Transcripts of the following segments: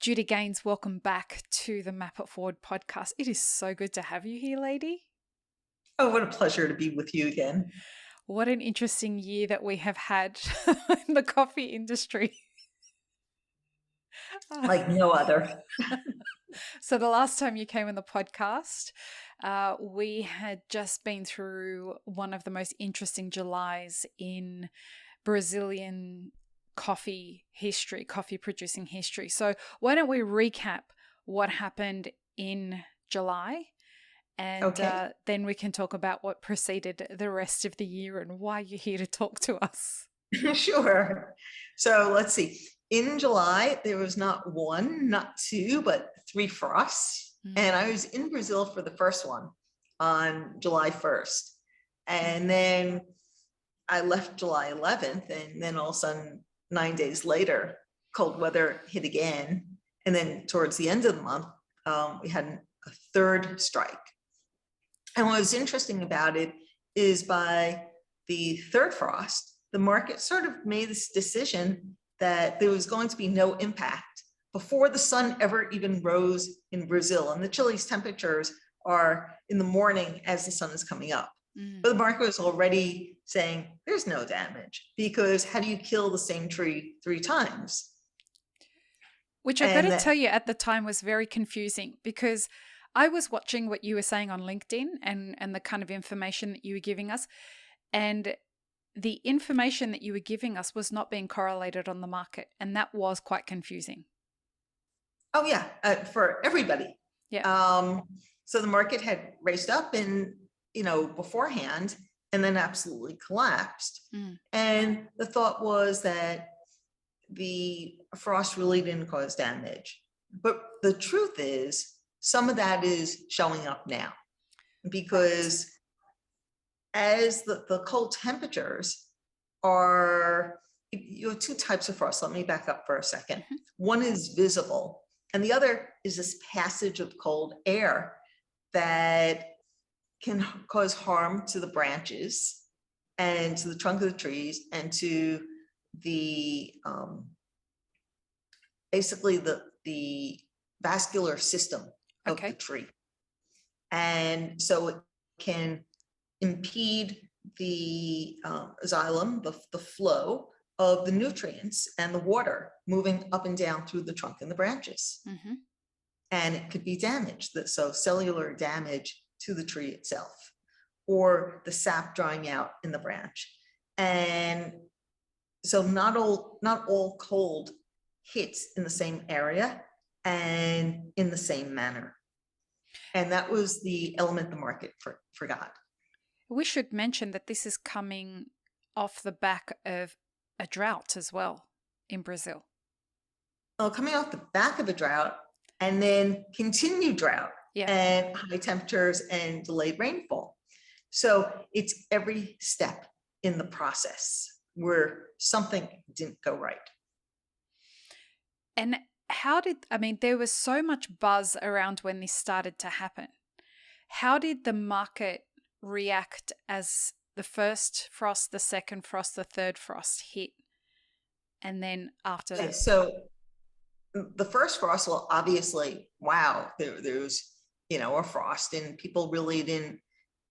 Judith Ganes, welcome back to the Map It Forward podcast. It is so good to have you here, lady. Oh, what a pleasure to be with you again. What an interesting year that we have had in the coffee industry. Like no other. So the last time you came on the podcast, we had just been through one of the most interesting Julys in Brazilian coffee history, coffee producing history. So why don't we recap what happened in July? And then we can talk about what preceded the rest of the year and why you're here to talk to us. Sure. So let's see. In July, there was not one, not two, but three frosts. And I was in Brazil for the first one on July 1st. And then I left July 11th. And then all of a sudden, 9 days later, cold weather hit again. And then towards the end of the month, we had a third strike. And what was interesting about it is by the third frost, the market sort of made this decision that there was going to be no impact before the sun ever even rose in Brazil. And the Chile's temperatures are in the morning as the sun is coming up. But the market was already saying there's no damage because how do you kill the same tree 3 times? Which I got to tell you at the time was very confusing because I was watching what you were saying on LinkedIn and the kind of information that you were giving us. And the information that you were giving us was not being correlated on the market. And that was quite confusing. Oh, yeah, for everybody. Yeah. So the market had raced up and, beforehand and then absolutely collapsed. And the thought was that the frost really didn't cause damage. But the truth is, some of that is showing up now because as the cold temperatures are, you have 2 types of frost. Let me back up for a second. One is visible, and the other is this passage of cold air that can cause harm to the branches and to the trunk of the trees and to the basically the vascular system of the tree. And so it can impede the xylem, the flow of the nutrients and the water moving up and down through the trunk and the branches. And it could be damaged, so cellular damage to the tree itself, or the sap drying out in the branch. And so not all cold hits in the same area and in the same manner. And that was the element the market forgot. We should mention that this is coming off the back of a drought as well in Brazil. Oh, coming off the back of a drought and then continued drought and high temperatures and delayed rainfall. So it's every step in the process where something didn't go right. And there was so much buzz around when this started to happen. How did the market react as the first frost, the second frost, the third frost hit? And then after that? So the first frost, well, obviously, wow, there was, a frost and people really didn't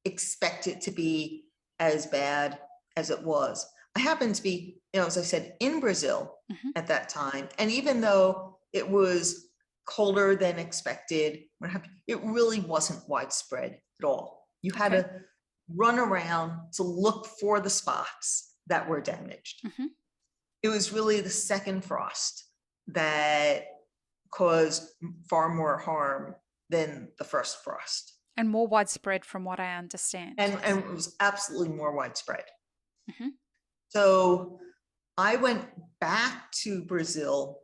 expect it to be as bad as it was. I happened to be, as I said, in Brazil at that time. And even though it was colder than expected, it really wasn't widespread at all. You had to run around to look for the spots that were damaged. It was really the second frost that caused far more harm than the first frost. And more widespread from what I understand. And it was absolutely more widespread. So I went back to Brazil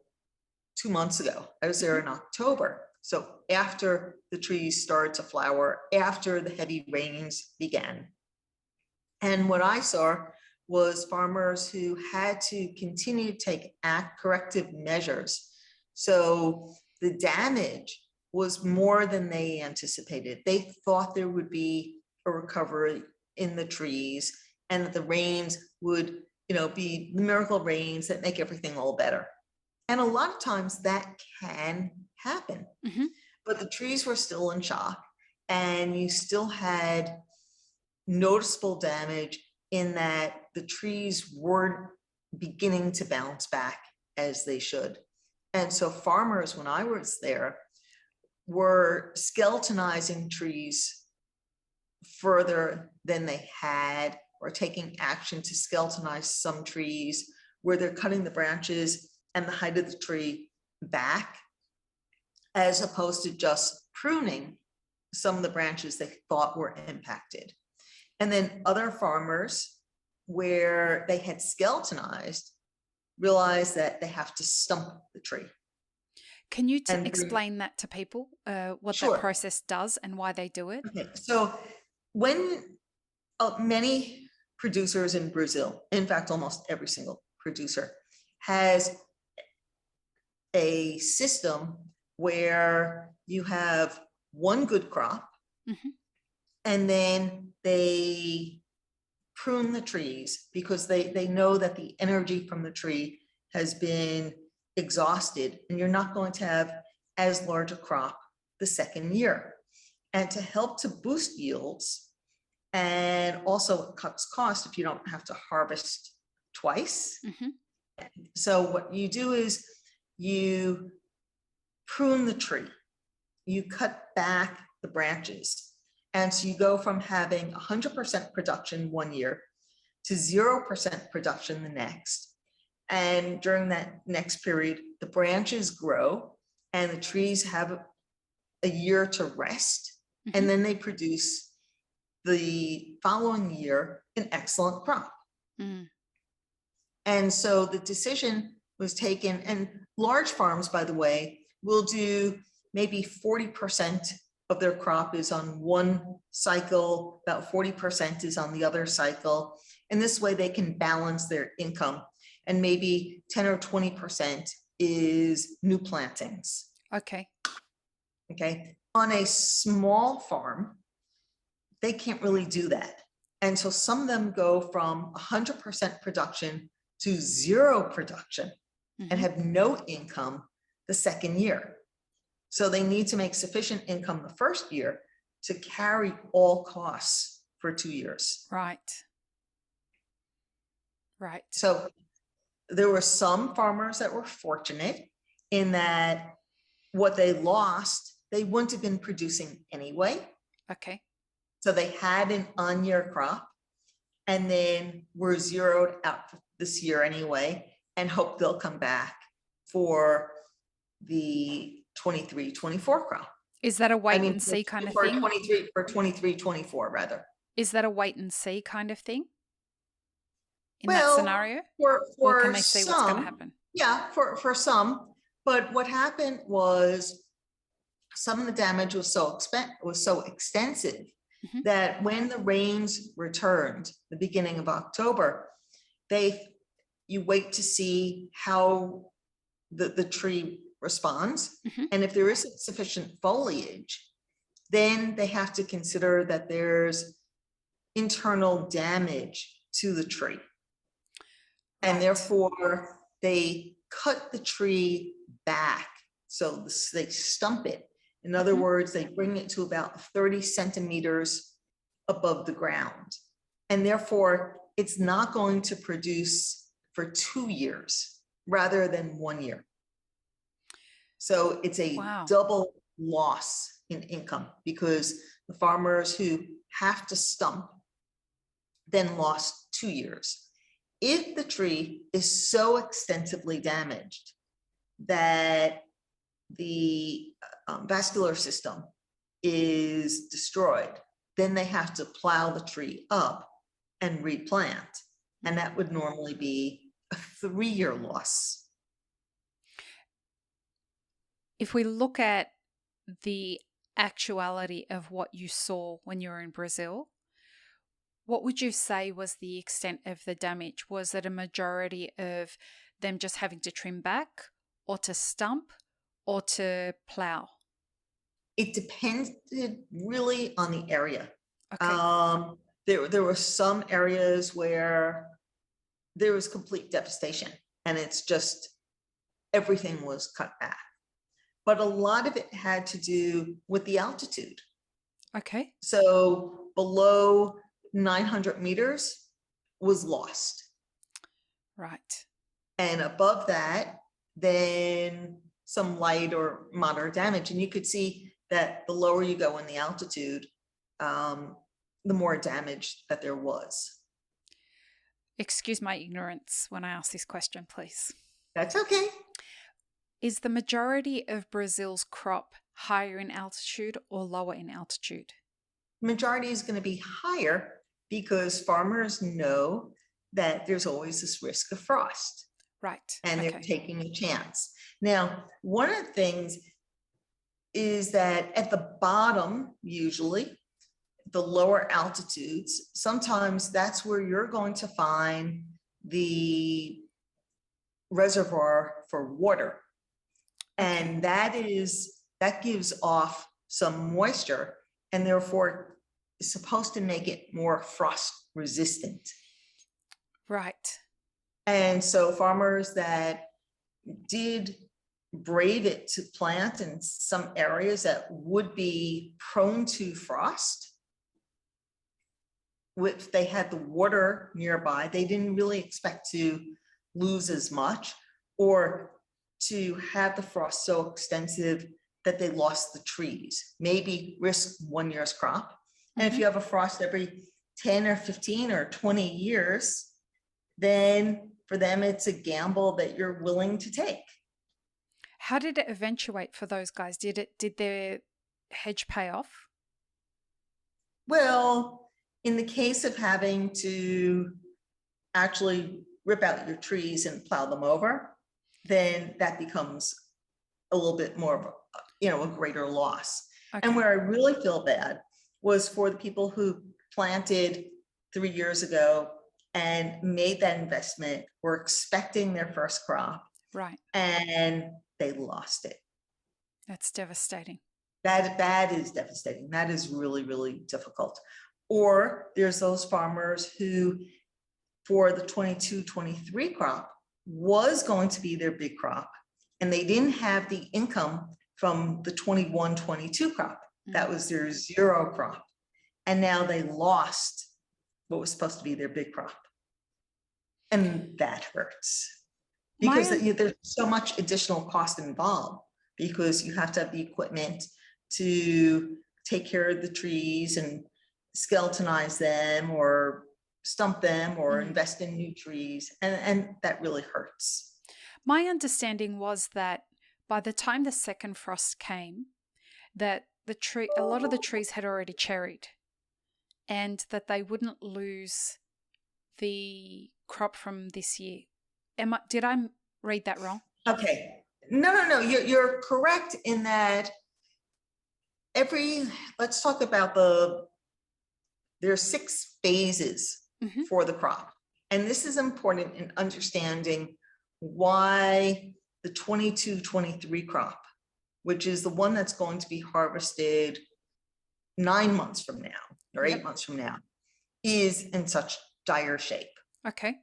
2 months ago. I was there in October. So after the trees started to flower, after the heavy rains began. And what I saw was farmers who had to continue to take corrective measures. So the damage was more than they anticipated. They thought there would be a recovery in the trees and that the rains would, be the miracle rains that make everything all better. And a lot of times that can happen. Mm-hmm. But the trees were still in shock, and you still had noticeable damage in that the trees weren't beginning to bounce back as they should. And so farmers, when I was there, were skeletonizing trees further than they had, or taking action to skeletonize some trees where they're cutting the branches and the height of the tree back, as opposed to just pruning some of the branches they thought were impacted. And then other farmers, where they had skeletonized, realized that they have to stump the tree. Can you explain that to people, what Sure. that process does and why they do it? Okay. So when many producers in Brazil, in fact, almost every single producer, has a system where you have one good crop, mm-hmm. and then they prune the trees because they know that the energy from the tree has been exhausted, and you're not going to have as large a crop the second year. And to help to boost yields, and also it cuts cost if you don't have to harvest twice. Mm-hmm. So what you do is you prune the tree, you cut back the branches. And so you go from having 100% production one year to 0% production the next. And during that next period, the branches grow and the trees have a year to rest. Mm-hmm. And then they produce the following year an excellent crop. Mm. And so the decision was taken, and large farms, by the way, will do maybe 40% of their crop is on one cycle, about 40% is on the other cycle. And this way they can balance their income. And maybe 10 or 20% is new plantings. Okay. Okay. On a small farm, they can't really do that. And so some of them go from 100% production to 0 production, mm-hmm. and have no income the second year. So they need to make sufficient income the first year to carry all costs for 2 years. Right. Right. So there were some farmers that were fortunate in that what they lost, they wouldn't have been producing anyway. Okay. So they had an on-year crop and then were zeroed out this year anyway, and hope they'll come back for the 23-24 crop. Is that a wait and see kind of thing? 23-24 rather. Is that a wait and see kind of thing in that scenario? Or can they see some, what's going to happen? Yeah, for some. But what happened was some of the damage was so extensive, mm-hmm. that when the rains returned the beginning of October, you wait to see how the tree responds. Mm-hmm. And if there isn't sufficient foliage, then they have to consider that there's internal damage to the tree. Right. And therefore they cut the tree back. So they stump it. In other mm-hmm. words, they bring it to about 30 centimeters above the ground. And therefore it's not going to produce for 2 years rather than 1 year. So it's a double loss in income, because the farmers who have to stump then lost 2 years. If the tree is so extensively damaged that the vascular system is destroyed, then they have to plow the tree up and replant. And that would normally be a 3-year loss. If we look at the actuality of what you saw when you were in Brazil, what would you say was the extent of the damage? Was it a majority of them just having to trim back, or to stump, or to plow? It depended really on the area. Okay. There were some areas where there was complete devastation, and it's just everything was cut back. But a lot of it had to do with the altitude. Okay. So below 900 meters was lost. Right. And above that, then some light or moderate damage. And you could see that the lower you go in the altitude, the more damage that there was. Excuse my ignorance when I ask this question, please. That's okay. Is the majority of Brazil's crop higher in altitude or lower in altitude? Majority is going to be higher because farmers know that there's always this risk of frost. Right. And they're okay. taking a chance. Now, one of the things is that at the bottom, usually, the lower altitudes, sometimes that's where you're going to find the reservoir for water. Okay. And that gives off some moisture and therefore is supposed to make it more frost resistant. Right. And so farmers that did brave it to plant in some areas that would be prone to frost, if they had the water nearby, they didn't really expect to lose as much or to have the frost so extensive that they lost the trees, maybe risk 1 year's crop. And if you have a frost every 10 or 15 or 20 years, then for them, it's a gamble that you're willing to take. How did it eventuate for those guys? Did their hedge pay off? Well, in the case of having to actually rip out your trees and plow them over, then that becomes a little bit more of a greater loss. Okay. And where I really feel bad was for the people who planted 3 years ago and made that investment, were expecting their first crop. Right. And they lost it. That's devastating. That is devastating. That is really, really difficult. Or there's those farmers who, for the 22-23 crop, was going to be their big crop, and they didn't have the income from the 21-22 crop. That was their zero crop. And now they lost what was supposed to be their big crop. And that hurts because there's so much additional cost involved, because you have to have the equipment to take care of the trees and skeletonize them or stump them or invest in new trees. And that really hurts. My understanding was that by the time the second frost came, that a lot of the trees had already cherried, and that they wouldn't lose the crop from this year. Did I read that wrong? Okay. No. You're correct in that let's talk about there are 6 phases for the crop. And this is important in understanding why the 22-23 crop, which is the one that's going to be harvested 9 months from now or 8 months from now, is in such dire shape. Okay.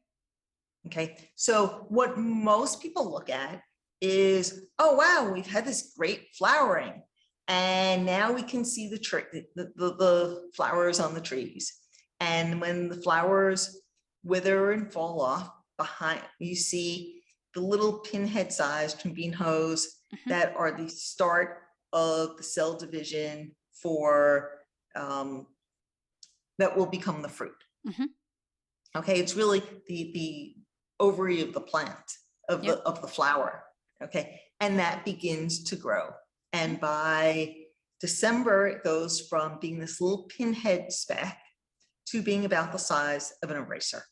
So what most people look at is, oh, wow, we've had this great flowering, and now we can see the flowers on the trees. And when the flowers wither and fall off, behind you see the little pinhead-sized trombinhos that are the start of the cell division for that will become the fruit. Okay, it's really the ovary of the plant, of the flower. Okay, and that begins to grow. And by December, it goes from being this little pinhead speck to being about the size of an eraser.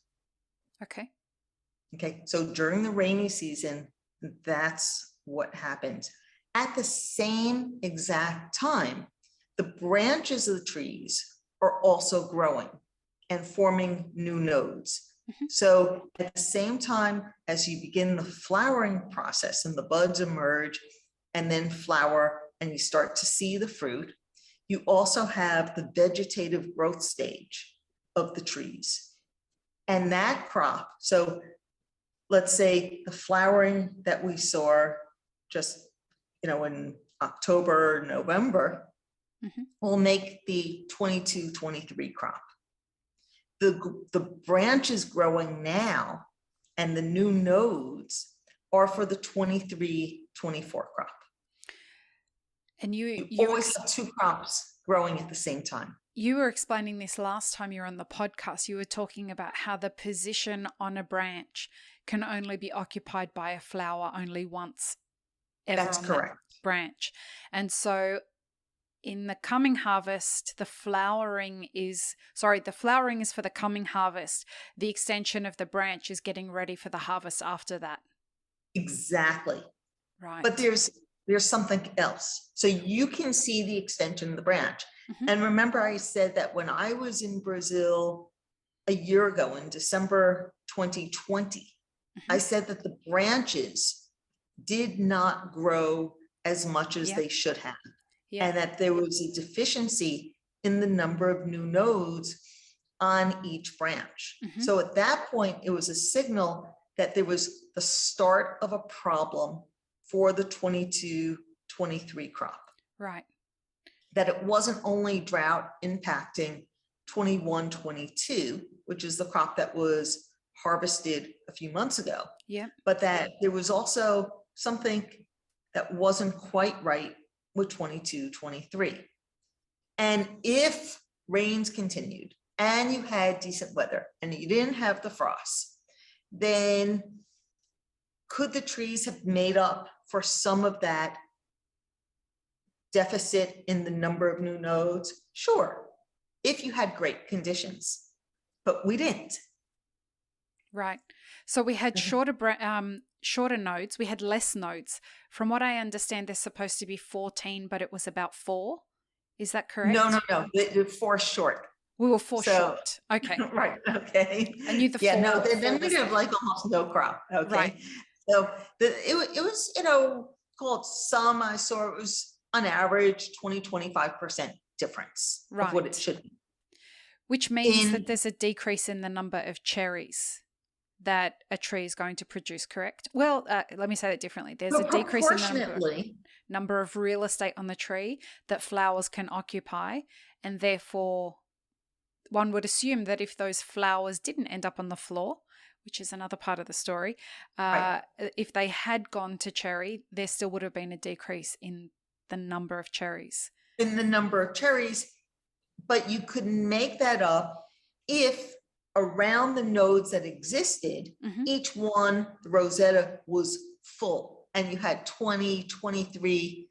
Okay, so during the rainy season, that's what happens. At the same exact time, the branches of the trees are also growing and forming new nodes. So at the same time as you begin the flowering process and the buds emerge and then flower and you start to see the fruit, you also have the vegetative growth stage of the trees. And that crop, so let's say the flowering that we saw just, in October, November, will make the 22-23 crop. The branches growing now and the new nodes are for the 23-24 crop. And you always have two crops growing at the same time. You were explaining this last time you were on the podcast. You were talking about how the position on a branch can only be occupied by a flower only once ever. That's on correct. That branch. And so in the coming harvest, the flowering is for the coming harvest. The extension of the branch is getting ready for the harvest after that. Exactly. Right. But there's something else. So you can see the extension of the branch. And remember, I said that when I was in Brazil a year ago in December 2020, I said that the branches did not grow as much as they should have. And that there was a deficiency in the number of new nodes on each branch. So at that point, it was a signal that there was the start of a problem for the 22-23 crop. Right. That it wasn't only drought impacting 21-22, which is the crop that was harvested a few months ago. Yeah. But that there was also something that wasn't quite right with 22-23. And if rains continued and you had decent weather and you didn't have the frost, then could the trees have made up for some of that deficit in the number of new nodes? Sure, if you had great conditions, but we didn't. Right. So we had shorter nodes. We had less nodes. From what I understand, there's supposed to be 14, but it was about 4. Is that correct? No. They're 4 short. We were 4 short. Okay. Right. Okay. I knew the 4. Yeah. No. Then we have like almost no crop. Okay. Right. So it was called some. I saw it was on average 20-25% difference of what it should be. Which means that there's a decrease in the number of cherries that a tree is going to produce, correct? Well, let me say that differently. There's a decrease in the number of real estate on the tree that flowers can occupy, and therefore one would assume that if those flowers didn't end up on the floor, which is another part of the story, if they had gone to cherry, there still would have been a decrease in the number of cherries. But you could make that up if around the nodes that existed, each one, the rosetta was full, and you had 20-23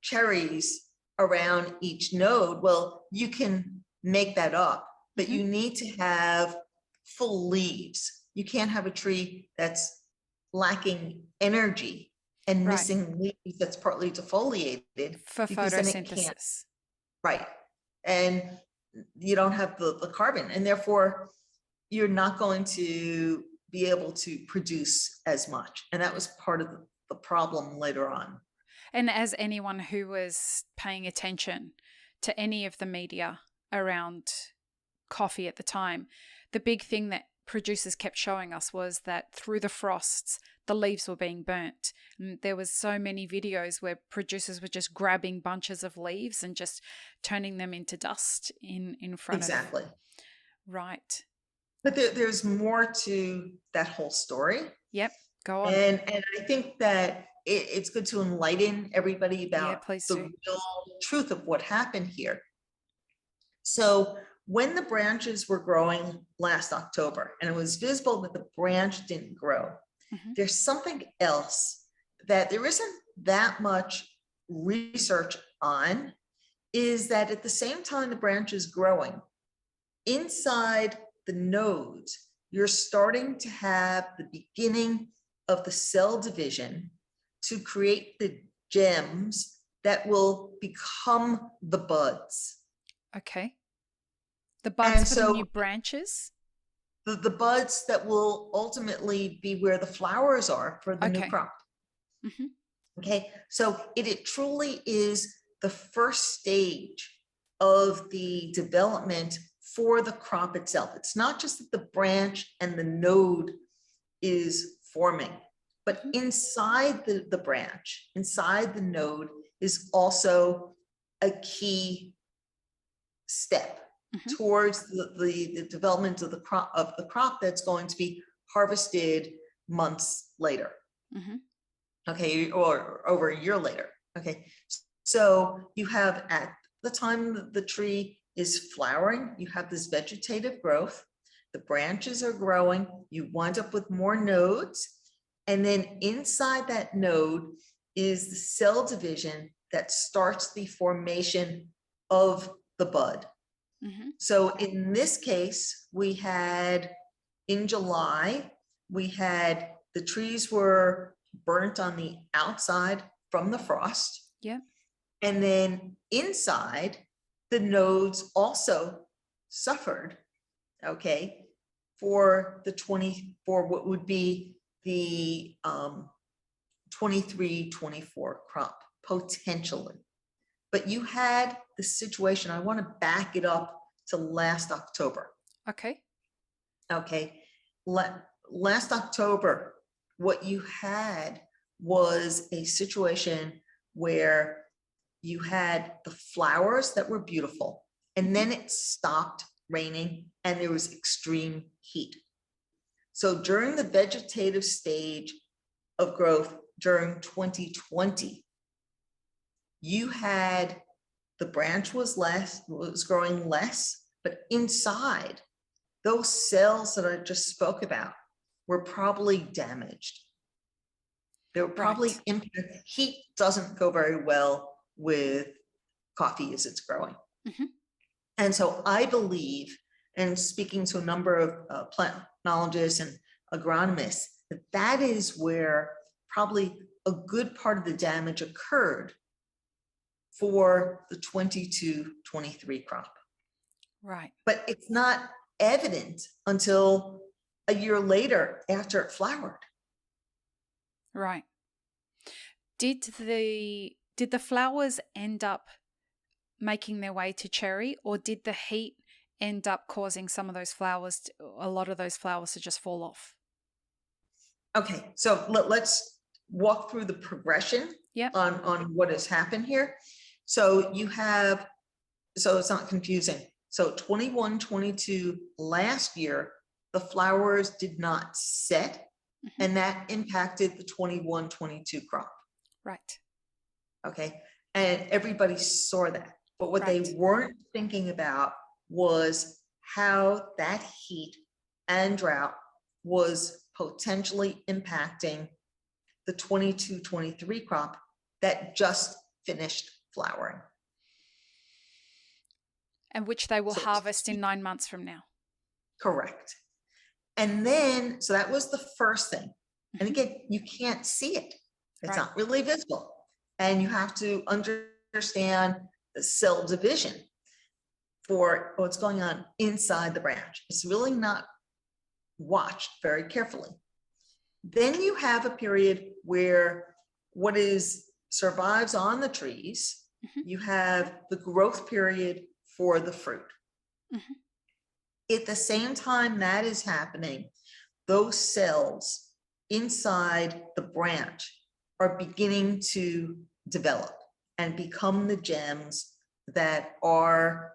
cherries around each node. Well, you can make that up, but you need to have full leaves. You can't have a tree that's lacking energy and missing leaves that's partly defoliated for photosynthesis. Right. And you don't have the carbon, and therefore you're not going to be able to produce as much. And that was part of the problem later on. And as anyone who was paying attention to any of the media around coffee at the time, the big thing that producers kept showing us was that through the frosts, the leaves were being burnt. And there was so many videos where producers were just grabbing bunches of leaves and just turning them into dust in front of. Exactly. Right. But there's more to that whole story. Yep. Go on. And I think that it's good to enlighten everybody about the real truth of what happened here. So when the branches were growing last October, and it was visible that the branch didn't grow, there's something else that there isn't that much research on, is that at the same time the branch is growing, inside the nodes, you're starting to have the beginning of the cell division to create the gems that will become the buds. Okay. The buds for the new branches? The buds that will ultimately be where the flowers are for the new crop. Okay, so it truly is the first stage of the development for the crop itself. It's not just that the branch and the node is forming. But inside the branch, inside the node, is also a key step towards the development of the crop that's going to be harvested months later. Okay, or over a year later. Okay, so you have, at the time the tree is flowering, you have this vegetative growth, the branches are growing, you wind up with more nodes, and then inside that node is the cell division that starts the formation of the bud. So in this case, we had, in July, we had, the trees were burnt on the outside from the frost. Yeah. And then inside, the nodes also suffered, okay, for what would be the 23-24 crop, potentially. But you had the situation, I want to back it up to last October. Okay. Okay. Last October, what you had was a situation where you had the flowers that were beautiful, and then it stopped raining and there was extreme heat. So during the vegetative stage of growth during 2020, you had, the branch was growing less, but inside, those cells that I just spoke about were probably damaged. They were probably impacted. Heat doesn't go very well with coffee as it's growing. And so I believe, and speaking to a number of planologists and agronomists, that is where probably a good part of the damage occurred for the 22-23 crop. Right. But it's not evident until a year later after it flowered. Right. Did the flowers end up making their way to cherry, or did the heat end up causing some of those flowers, a lot of those flowers, to just fall off? Okay, so let's walk through the progression on what has happened here. So you have, so it's not confusing. So 21-22 last year, the flowers did not set, and that impacted the 21-22 crop. Right. Okay, and everybody saw that. But what they weren't thinking about was how that heat and drought was potentially impacting the 22-23 crop that just finished flowering. And which they will harvest in 9 months from now. Correct. And then, so that was the first thing. And again, you can't see it. It's not really visible. And you have to understand the cell division for what's going on inside the branch. It's really not watched very carefully. Then you have a period where what survives on the trees, you have the growth period for the fruit. At the same time that is happening, those cells inside the branch are beginning to develop and become the gems that are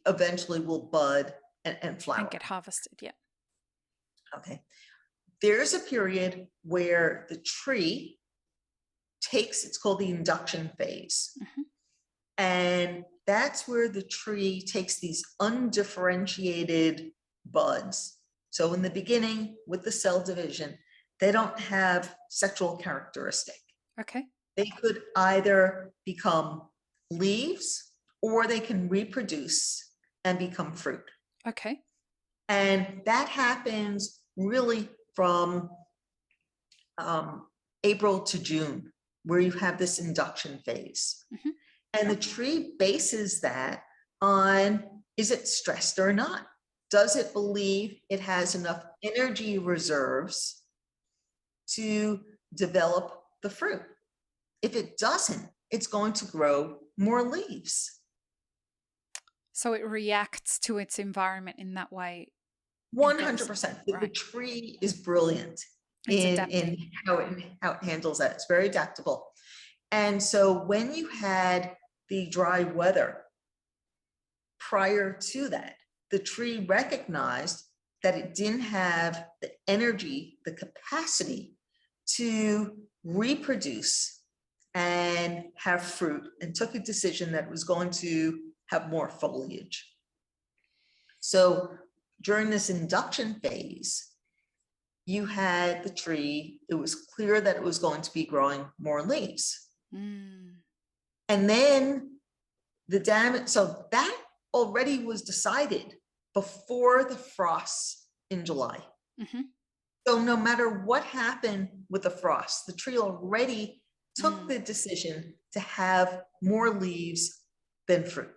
eventually will bud and flower. And get harvested, yeah. Okay. There's a period where the tree takes, it's called the induction phase. And that's where the tree takes these undifferentiated buds. So in the beginning, with the cell division, they don't have sexual characteristic. Okay. They could either become leaves or they can reproduce and become fruit. Okay. And that happens really from April to June, where you have this induction phase. And the tree bases that on, is it stressed or not? Does it believe it has enough energy reserves to develop the fruit? If it doesn't, it's going to grow more leaves. So it reacts to its environment in that way. 100%. The tree is brilliant. in how it handles that. It's very adaptable. And so when you had the dry weather prior to that, the tree recognized that it didn't have the energy, the capacity to reproduce and have fruit, and took a decision that it was going to have more foliage. So during this induction phase, you had the tree, it was clear that it was going to be growing more leaves. And then the damage, so that already was decided before the frosts in July. So no matter what happened with the frost, the tree already took the decision to have more leaves than fruit.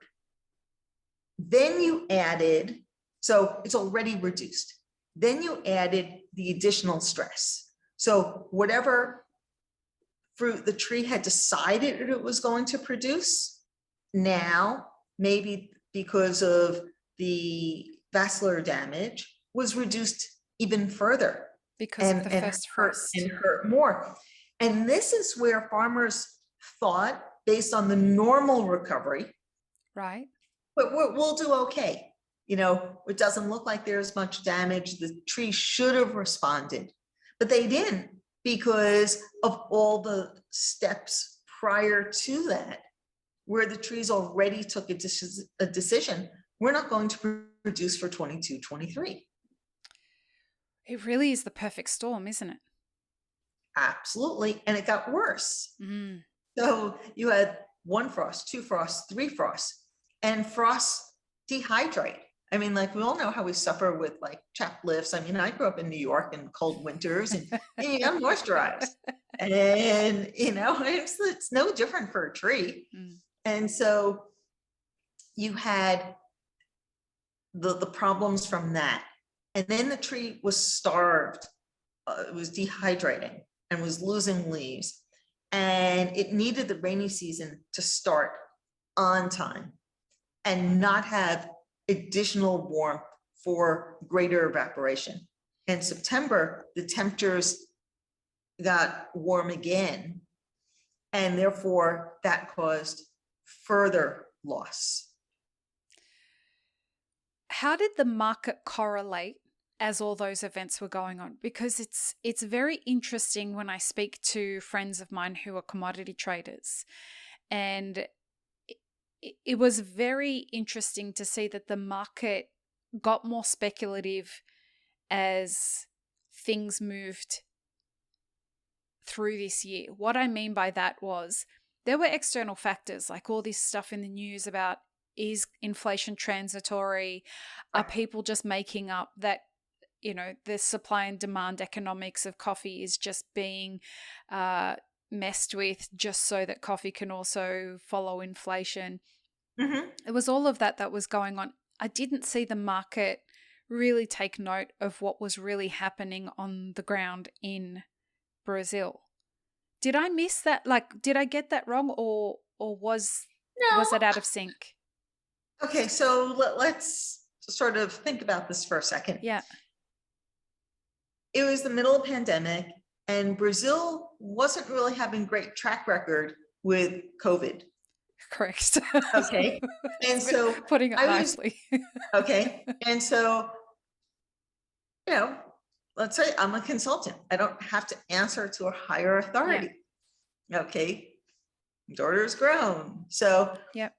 Then you added, so it's already reduced. Then you added the additional stress. So whatever fruit the tree had decided it was going to produce, now, maybe because of the vascular damage, was reduced even further. Because of the first frost. And hurt more. And this is where farmers thought, based on the normal recovery, right, but we'll do okay. You know, it doesn't look like there's much damage. The tree should have responded, but they didn't, because of all the steps prior to that, where the trees already took a decision. We're not going to produce for 22, 23. It really is the perfect storm, isn't it? Absolutely. And it got worse. So you had 1 frost, 2 frosts, 3 frosts, and frosts dehydrate. I mean, like, we all know how we suffer with like chapped lifts. I mean, I grew up in New York in cold winters, and you got moisturized. And, you know, it's no different for a tree. And so you had the problems from that. And then the tree was starved. It was dehydrating and was losing leaves. And it needed the rainy season to start on time and not have additional warmth for greater evaporation. In September, the temperatures got warm again, and therefore that caused further loss. How did the market correlate as all those events were going on? Because it's very interesting when I speak to friends of mine who are commodity traders, and it was very interesting to see that the market got more speculative as things moved through this year. What I mean by that was there were external factors, like all this stuff in the news about, is inflation transitory? Are people just making up that, you know, the supply and demand economics of coffee is just being messed with just so that coffee can also follow inflation? It was all of that was going on. I didn't see the market really take note of what was really happening on the ground in Brazil. Did I miss that? Like, did I get that wrong, or was it out of sync? Okay, so let's sort of think about this for a second. Yeah. It was the middle of the pandemic, and Brazil wasn't really having great track record with COVID. Correct. Okay. And so putting it nicely. Okay. And so, you know, let's say I'm a consultant. I don't have to answer to a higher authority. Yeah. Okay. Daughter's grown. So yep.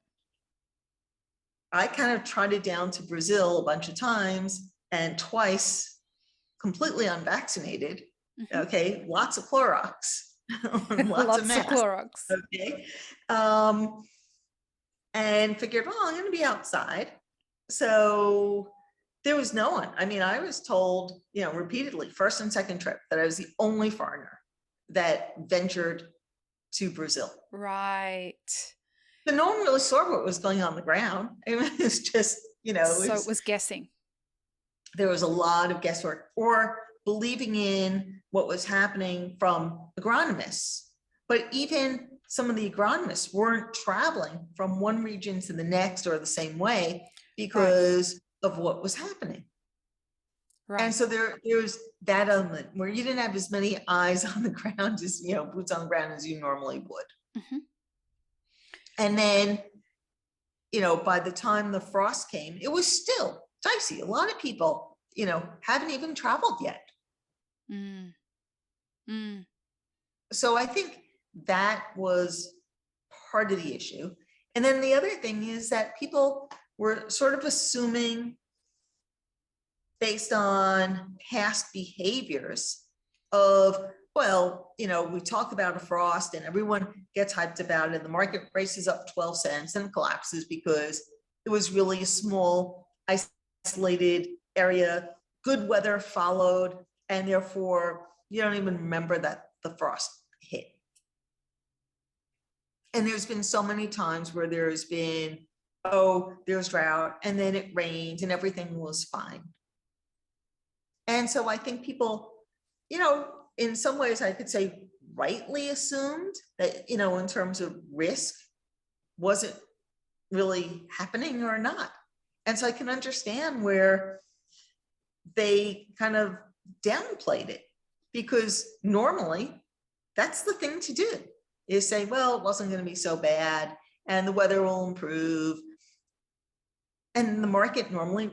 I kind of trotted down to Brazil a bunch of times, and twice completely unvaccinated. Okay. Lots of Clorox. lots of masks. Clorox. Okay. And figured, well, I'm going to be outside. So there was no one. I mean, I was told, you know, repeatedly, first and second trip, that I was the only foreigner that ventured to Brazil. Right. But no one really saw what was going on the ground. It was just, you know. So it was guessing. There was a lot of guesswork, or believing in what was happening from agronomists. But even some of the agronomists weren't traveling from one region to the next or the same way because of what was happening. Right. And so there's that element where you didn't have as many eyes on the ground as, boots on the ground as you normally would. Mm-hmm. And then, by the time the frost came, it was still dicey. A lot of people, haven't even traveled yet. Mm. Mm. So I think that was part of the issue. And then the other thing is that people were sort of assuming, based on past behaviors of, well, we talk about a frost and everyone gets hyped about it, and the market races up 12 cents and collapses because it was really a small, isolated area. Good weather followed, and therefore you don't even remember that the frost hit. And there's been so many times where there's been, there's drought, and then it rained and everything was fine. And so I think people, in some ways I could say rightly assumed that, in terms of risk, was it really happening or not? And so I can understand where they kind of downplayed it, because normally that's the thing to do, is say, well, it wasn't going to be so bad and the weather will improve. And the market normally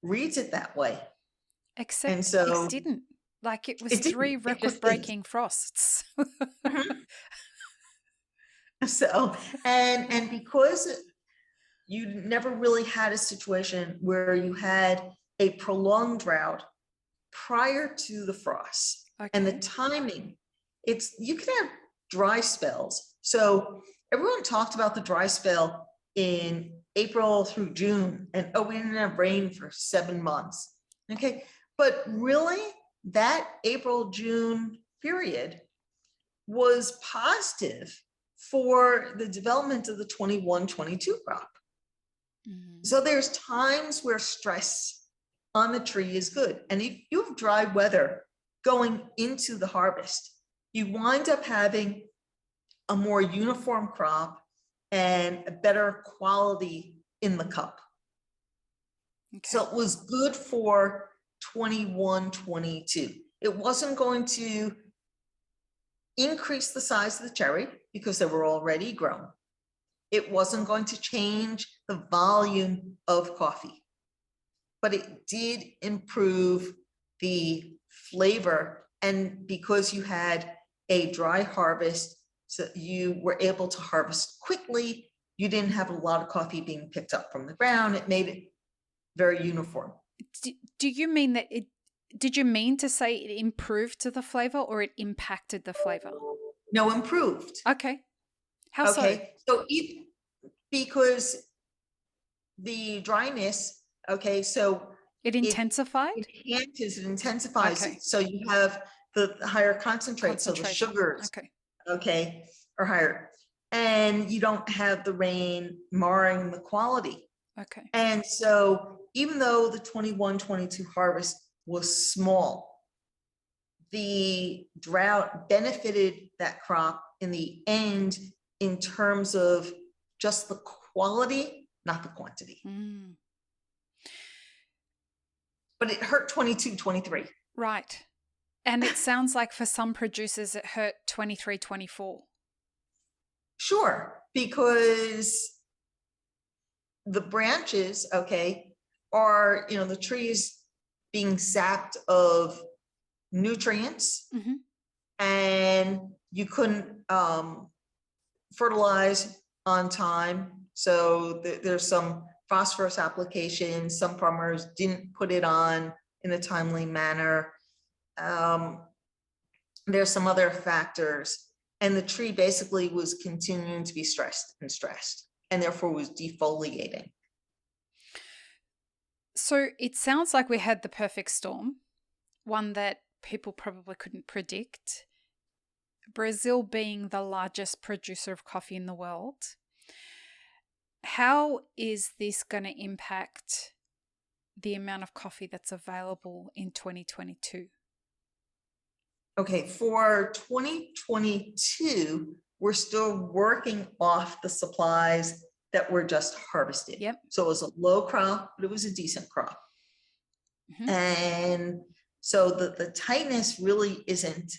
reads it that way. Except and so it didn't. Like, it was it didn't. three It just record-breaking frosts. Mhm. So, and because you never really had a situation where you had a prolonged drought prior to the frost, and the Okay. timing, you can have dry spells. So everyone talked about the dry spell in April through June, and we didn't have rain for 7 months. Okay. But really, that April-June period was positive for the development of the 21-22 crop. Mm-hmm. So there's times where stress on the tree is good. And if you have dry weather going into the harvest, you wind up having a more uniform crop and a better quality in the cup. Okay. So it was good for 21-22. It wasn't going to increase the size of the cherry because they were already grown. It wasn't going to change the volume of coffee, but it did improve the flavor. And because you had a dry harvest, so you were able to harvest quickly, you didn't have a lot of coffee being picked up from the ground. It made it very uniform. Do you mean that did you mean to say it improved to the flavor, or it impacted the flavor? No, improved. Okay. How so? Okay. So because the dryness, so it intensified? It intensifies it. So you have the higher concentrate, so the sugars, are higher. And you don't have the rain marring the quality. Okay. And so even though the 21-22 harvest was small, the drought benefited that crop in the end in terms of just the quality, not the quantity. Mm. But it hurt 22-23. Right. And it sounds like for some producers it hurt 23-24. Sure, because the branches, are, the trees being sapped of nutrients, mm-hmm. and you couldn't fertilize on time. So there's some phosphorus applications. Some farmers didn't put it on in a timely manner. There's some other factors, and the tree basically was continuing to be stressed, and therefore was defoliating. So it sounds like we had the perfect storm, one that people probably couldn't predict. Brazil being the largest producer of coffee in the world. How is this going to impact the amount of coffee that's available in 2022? Okay, for 2022, we're still working off the supplies that were just harvested. Yep. So it was a low crop, but it was a decent crop. And so the tightness really isn't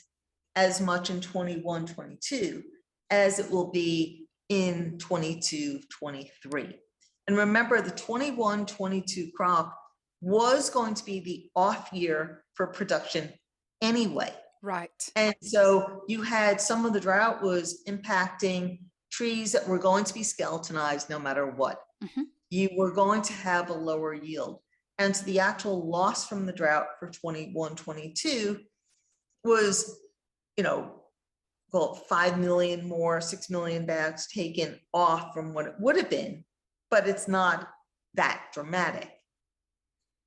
as much in 21, 22 as it will be in 22, 23. And remember, the 21, 22 crop was going to be the off year for production anyway. Right. And so you had some of the drought was impacting trees that were going to be skeletonized no matter what. You were going to have a lower yield. And so the actual loss from the drought for 21, 22 was, well, 5 million more, 6 million bags taken off from what it would have been, but it's not that dramatic.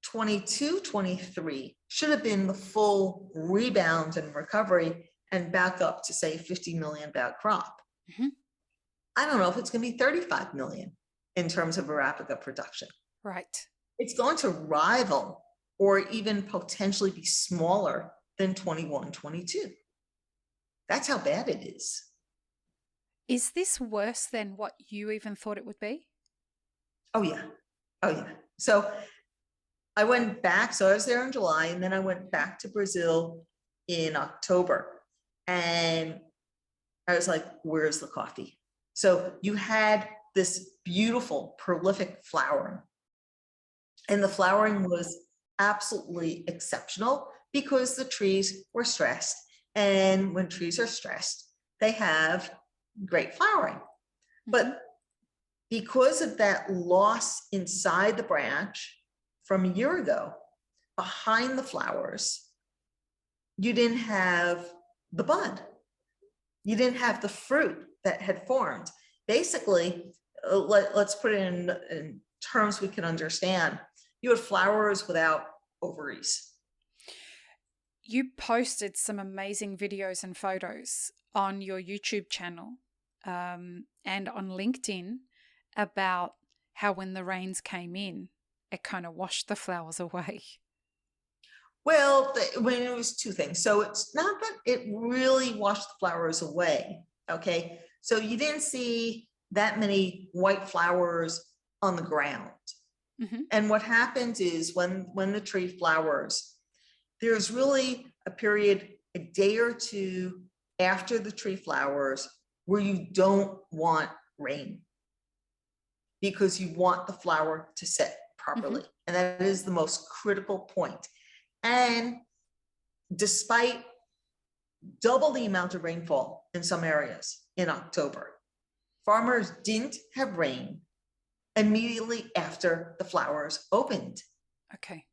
22, 23 should have been the full rebound and recovery and back up to say 50 million bag crop. I don't know if it's going to be 35 million in terms of Arabica production. Right. It's going to rival or even potentially be smaller than 21, 22. That's how bad it is. Is this worse than what you even thought it would be? Oh, yeah. Oh, yeah. So I went back. So I was there in July, and then I went back to Brazil in October. And I was like, where's the coffee? So you had this beautiful, prolific flowering. And the flowering was absolutely exceptional because the trees were stressed. And when trees are stressed, they have great flowering. But because of that loss inside the branch from a year ago, behind the flowers, you didn't have the bud. You didn't have the fruit that had formed. Basically, let's put it in terms we can understand. You had flowers without ovaries. You posted some amazing videos and photos on your YouTube channel and on LinkedIn about how when the rains came in, it kind of washed the flowers away. Well, when it was two things. So it's not that it really washed the flowers away. Okay. So you didn't see that many white flowers on the ground. And what happens is when the tree flowers, there's really a period, a day or two after the tree flowers, where you don't want rain because you want the flower to set properly. And that is the most critical point. And despite double the amount of rainfall in some areas in October, farmers didn't have rain immediately after the flowers opened. Okay.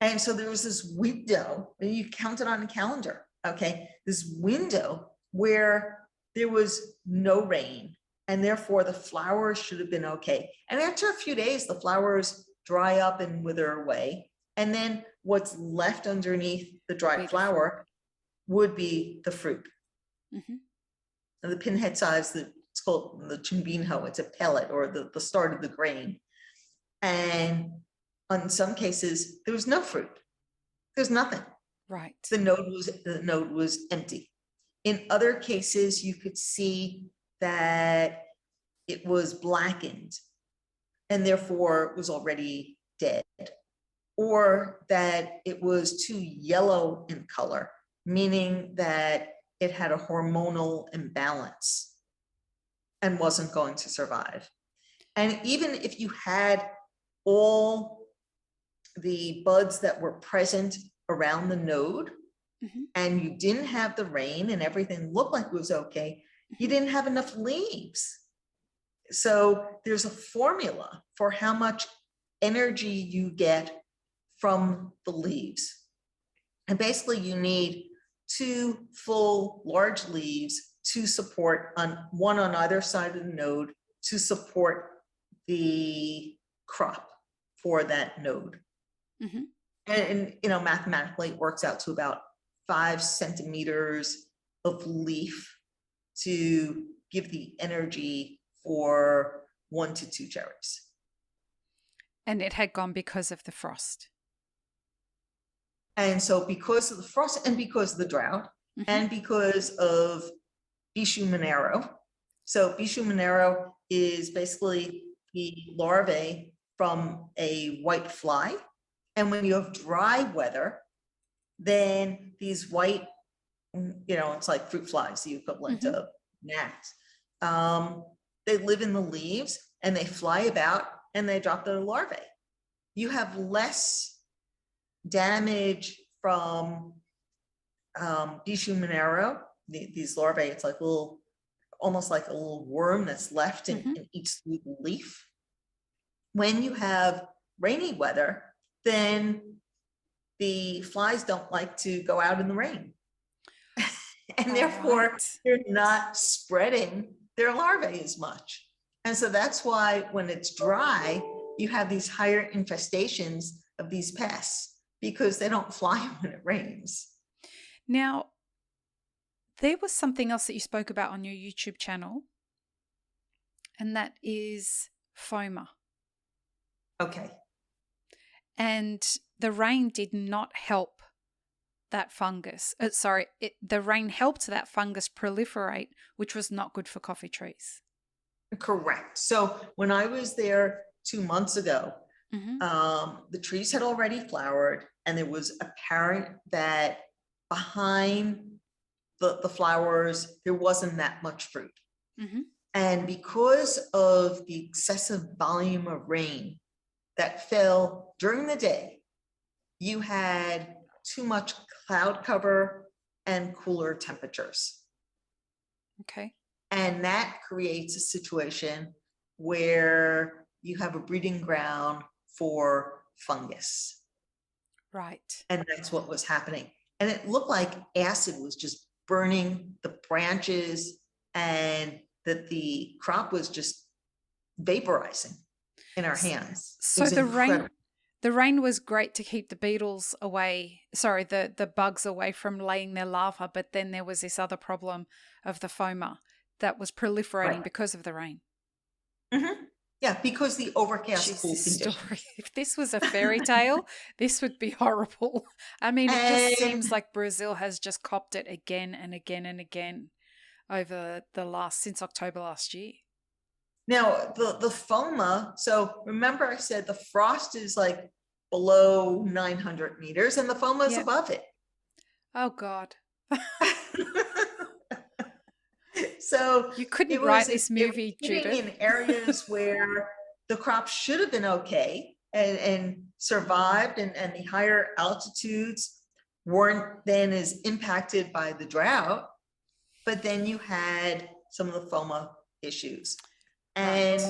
And so there was this window, and you count it on a calendar, okay? This window where there was no rain, and therefore the flowers should have been okay. And after a few days, the flowers dry up and wither away. And then what's left underneath the dried flower would be the fruit. And the pinhead size, it's called the chimbinho, it's a pellet or the start of the grain. And in some cases, there was no fruit. There's nothing. Right. The node was empty. In other cases, you could see that it was blackened and therefore was already dead, or that it was too yellow in color, meaning that it had a hormonal imbalance and wasn't going to survive. And even if you had all the buds that were present around the node and you didn't have the rain and everything looked like it was okay, you didn't have enough leaves. So there's a formula for how much energy you get from the leaves. And basically you need 2 full large leaves to support one on either side of the node to support the crop for that node. And mathematically it works out to about 5 centimeters of leaf to give the energy for 1 to 2 cherries. And it had gone because of the frost. And so because of the frost and because of the drought and because of Bicho Mineiro. So Bicho Mineiro is basically the larvae from a white fly. And when you have dry weather, then these white, it's like fruit flies, the equivalent Mm-hmm. of gnats. They live in the leaves and they fly about and they drop their larvae. You have less damage from Dishumanero, these larvae. It's like almost like a little worm that's left in each leaf. When you have rainy weather, then the flies don't like to go out in the rain. And therefore, they're not spreading their larvae as much. And so that's why when it's dry, you have these higher infestations of these pests because they don't fly when it rains. Now, there was something else that you spoke about on your YouTube channel, and that is FOMA. Okay. And the rain did not help that fungus. The rain helped that fungus proliferate, which was not good for coffee trees. Correct. So when I was there 2 months ago, the trees had already flowered, and it was apparent that behind the flowers, there wasn't that much fruit. And because of the excessive volume of rain that fell during the day, you had too much cloud cover and cooler temperatures. Okay. And that creates a situation where you have a breeding ground for fungus. Right. And that's what was happening. And it looked like acid was just burning the branches, and that the crop was just vaporizing in our hands. So the rain was great to keep the beetles away, the bugs away from laying their larvae, but then there was this other problem of the FOMA that was proliferating because of the rain. Yeah, because the overcast cool conditions. If this was a fairy tale, this would be horrible. I mean, it just seems like Brazil has just copped it again and again and again over since October last year. Now, the FOMA, so remember I said the frost is like below 900 meters and the FOMA is above it. Oh, God. So you couldn't write this movie, Judith. In areas where the crop should have been okay and survived, and the higher altitudes weren't then as impacted by the drought, but then you had some of the FOMA issues. And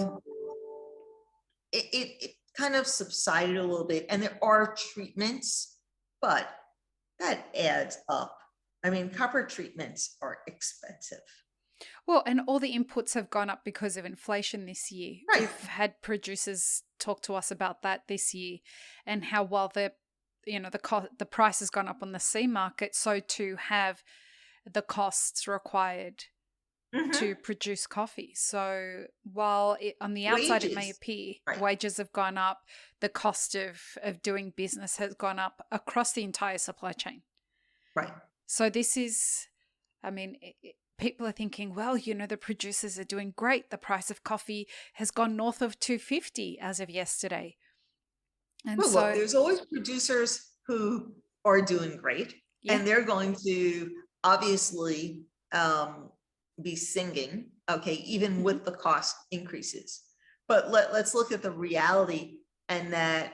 it kind of subsided a little bit, and there are treatments, but that adds up. I mean, copper treatments are expensive. Well, and all the inputs have gone up because of inflation this year. Right. We've had producers talk to us about that this year, and how while the price has gone up on the sea market, so too have the costs required to produce coffee. So while on the outside it may appear wages have gone up, the cost of doing business has gone up across the entire supply chain. Right. So this is, I mean, people are thinking, well, the producers are doing great. The price of coffee has gone north of $2.50 as of yesterday. And well, look, there's always producers who are doing great, and they're going to obviously be singing, even with the cost increases. But let's look at the reality, and that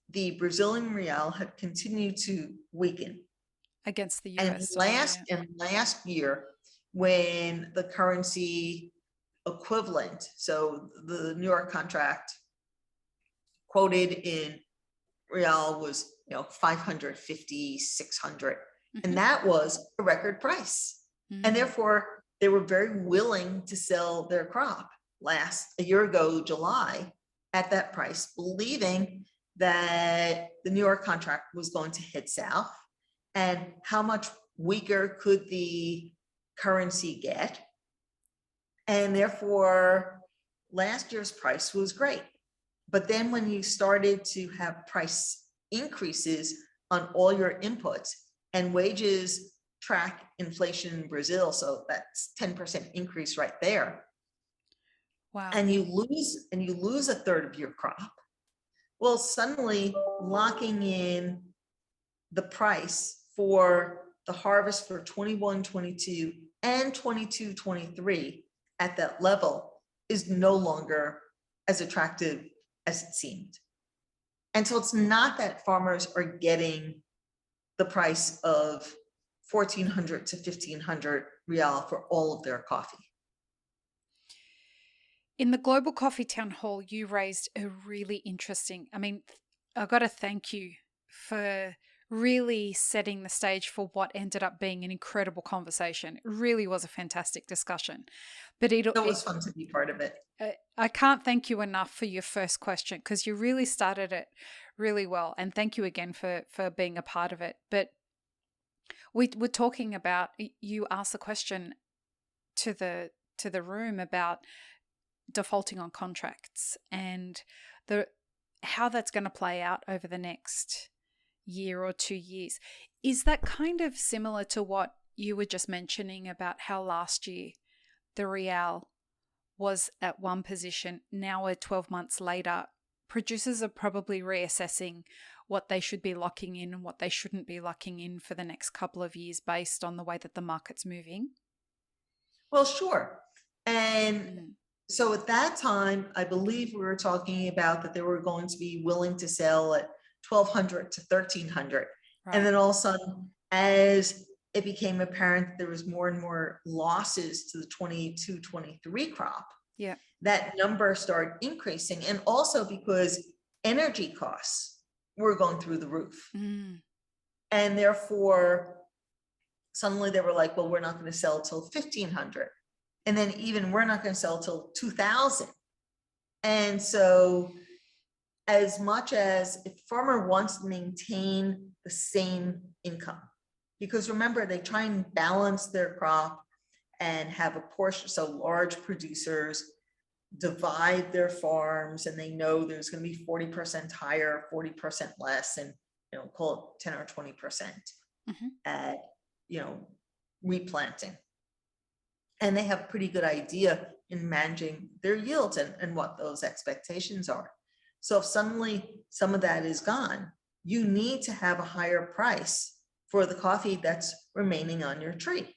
the Brazilian real had continued to weaken against the US. And last year, when the currency equivalent, so the New York contract quoted in real was 550, 600, and that was a record price. And therefore they were very willing to sell their crop a year ago, July, at that price, believing that the New York contract was going to head south. And how much weaker could the currency get? And therefore last year's price was great. But then when you started to have price increases on all your inputs, and wages track inflation in Brazil, so that's 10% increase right there. Wow. And you lose a third of your crop. Well, suddenly locking in the price for the harvest for 21-22 and 22-23 at that level is no longer as attractive as it seemed. And so it's not that farmers are getting the price of 1,400 to 1,500 real for all of their coffee. In the Global Coffee Town Hall, you raised a really interesting, I got to thank you for really setting the stage for what ended up being an incredible conversation. It really was a fantastic discussion. But it was fun to be part of it. I can't thank you enough for your first question, because you really started it really well. And thank you again for being a part of it. But we're talking about, you asked the question to the room about defaulting on contracts and how that's going to play out over the next year or 2 years. Is that kind of similar to what you were just mentioning about how last year the real was at one position? Now we're 12 months later, producers are probably reassessing what they should be locking in and what they shouldn't be locking in for the next couple of years based on the way that the market's moving? Well, sure. And so at that time, I believe we were talking about that they were going to be willing to sell at 1,200 to 1,300. Right. And then all of a sudden, as it became apparent that there was more and more losses to the 22-23 crop, that number started increasing. And also because energy costs were going through the roof. And therefore, suddenly they were like, well, we're not going to sell till 1,500. And then even we're not going to sell till 2,000. And so as much as if farmer wants to maintain the same income, because remember, they try and balance their crop and have a portion, so large producers divide their farms and they know there's going to be 40% higher, 40% less, and call it 10 or 20% at replanting. And they have a pretty good idea in managing their yields and what those expectations are. So if suddenly some of that is gone, you need to have a higher price for the coffee that's remaining on your tree.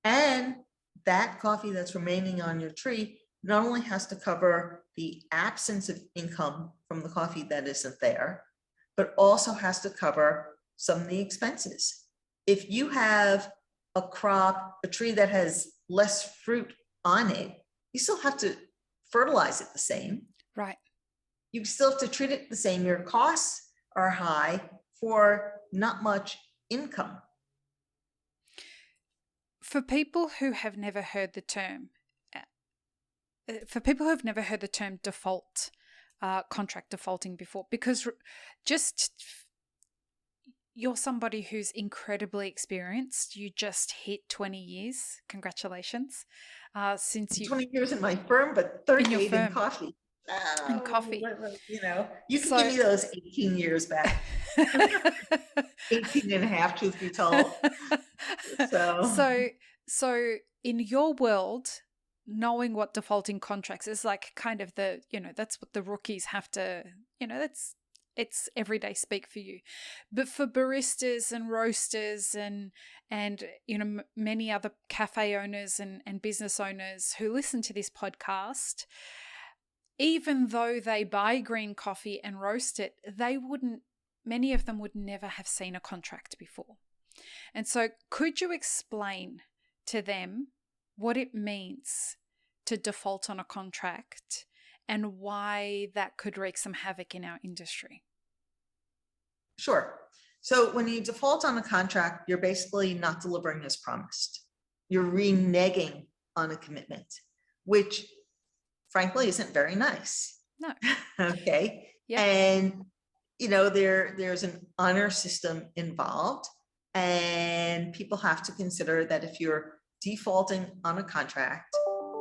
And that coffee that's remaining on your tree not only has to cover the absence of income from the coffee that isn't there, but also has to cover some of the expenses. If you have a crop, a tree that has less fruit on it, you still have to fertilize it the same. Right. You still have to treat it the same. Your costs are high for not much income. For people who have never heard the term, default, contract defaulting before, because just you're somebody who's incredibly experienced. You just hit 20 years. Congratulations. Since you 20 years in my firm, but 38 in coffee. In coffee. You can give me those 18 years back. 18 and a half, truth be told. So in your world, knowing what defaulting contracts is like, kind of that's what the rookies have to, it's everyday speak for you. But for baristas and roasters and many other cafe owners and business owners who listen to this podcast, even though they buy green coffee and roast it, many of them would never have seen a contract before. And so could you explain to them what it means to default on a contract and why that could wreak some havoc in our industry? Sure. So when you default on a contract, you're basically not delivering as promised. You're reneging on a commitment, which frankly isn't very nice. No. Okay. Yep. And there's an honor system involved, and people have to consider that if you're defaulting on a contract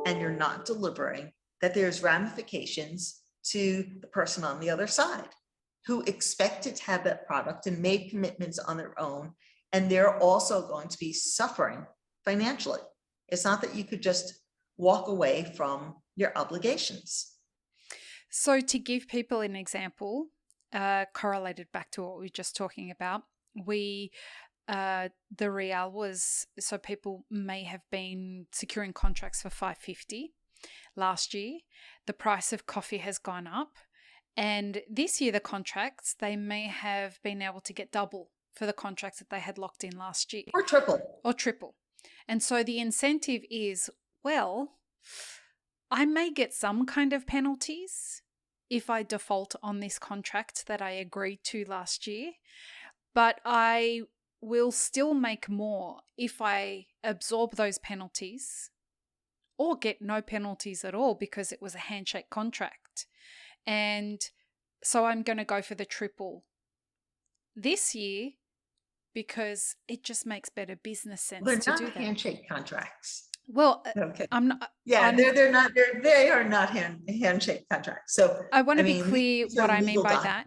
and you're not delivering, that there's ramifications to the person on the other side who expected to have that product and made commitments on their own, and they're also going to be suffering financially. It's not that you could just walk away from your obligations. So to give people an example, correlated back to what we were just talking about, the real was, so people may have been securing contracts for 550 last year. The price of coffee has gone up, and this year the contracts, they may have been able to get double for the contracts that they had locked in last year, Or triple. And so the incentive is, well, I may get some kind of penalties if I default on this contract that I agreed to last year, but I will still make more if I absorb those penalties or get no penalties at all because it was a handshake contract. And so I'm going to go for the triple this year because it just makes better business sense They're to not do that. handshake contracts. Well, okay. I'm not. Yeah, they are not handshake contracts. So I want to be clear what I mean by that.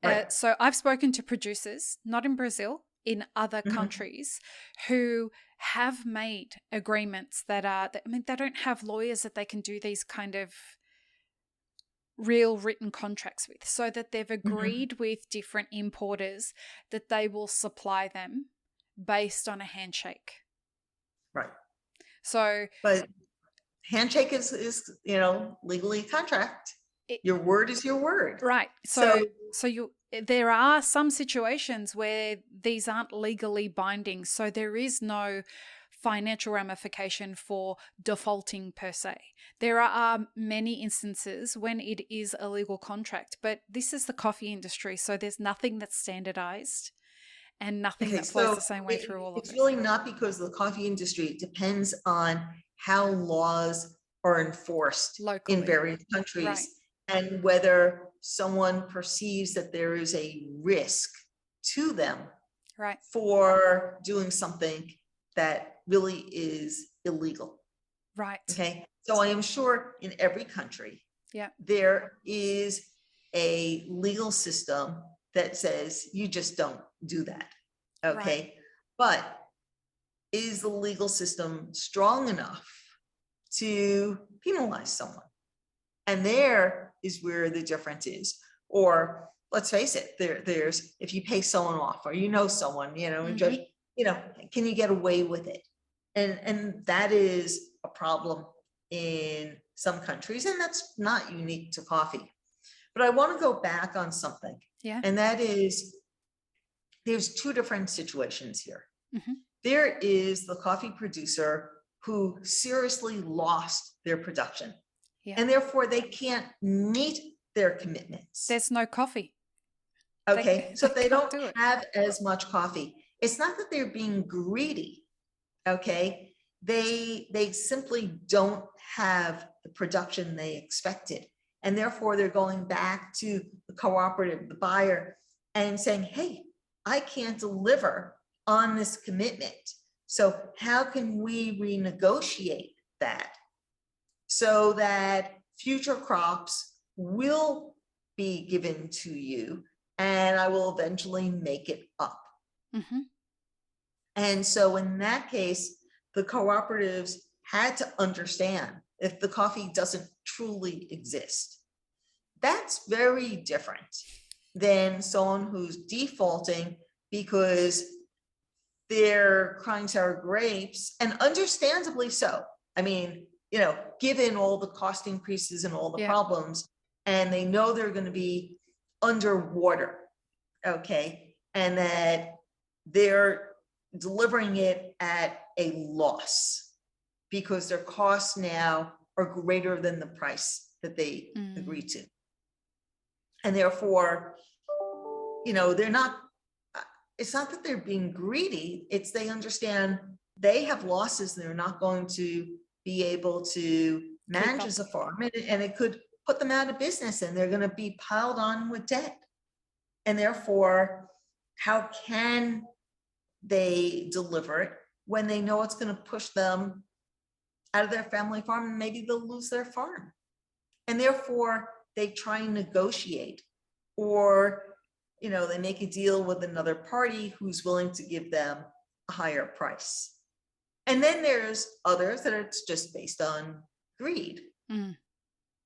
Right. So I've spoken to producers, not in Brazil, in other countries, who have made agreements that are, I mean, they don't have lawyers that they can do these kind of real written contracts with, so that they've agreed with different importers that they will supply them based on a handshake. Right. So, but handshake is legally a contract. Your word is your word. Right. So there are some situations where these aren't legally binding, so there is no financial ramification for defaulting per se. There are many instances when it is a legal contract, but this is the coffee industry, so there's nothing that's standardized and nothing that flows the same way through all of it. It's really not because of the coffee industry. It depends on how laws are enforced locally in various countries. Right. And whether someone perceives that there is a risk to them for doing something that really is illegal. Right. Okay. So I am sure in every country, there is a legal system that says you just don't do that. Okay. Right. But is the legal system strong enough to penalize someone? And there is where the difference is. Or let's face it, there's, if you pay someone off or someone, and just, can you get away with it? And that is a problem in some countries, and that's not unique to coffee. But I want to go back on something. Yeah. And that is, there's two different situations here. There is the coffee producer who seriously lost their production. Yeah. And therefore they can't meet their commitments. There's no coffee. Okay. So they don't have as much coffee. It's not that they're being greedy. Okay. They simply don't have the production they expected. And therefore they're going back to the cooperative, the buyer, and saying, hey, I can't deliver on this commitment. So how can we renegotiate that so that future crops will be given to you and I will eventually make it up? And so in that case, the cooperatives had to understand if the coffee doesn't truly exist. That's very different than someone who's defaulting because they're crying sour grapes, and understandably so. I mean, given all the cost increases and all the problems, and they know they're going to be underwater, okay, and that they're delivering it at a loss because their costs now are greater than the price that they agreed to. And therefore, they're not, it's not that they're being greedy, it's they understand they have losses and they're not going to be able to manage as a farm, and it could put them out of business and they're going to be piled on with debt. And therefore, how can they deliver it when they know it's going to push them out of their family farm and maybe they'll lose their farm? And therefore, they try and negotiate, or they make a deal with another party who's willing to give them a higher price. And then there's others that it's just based on greed.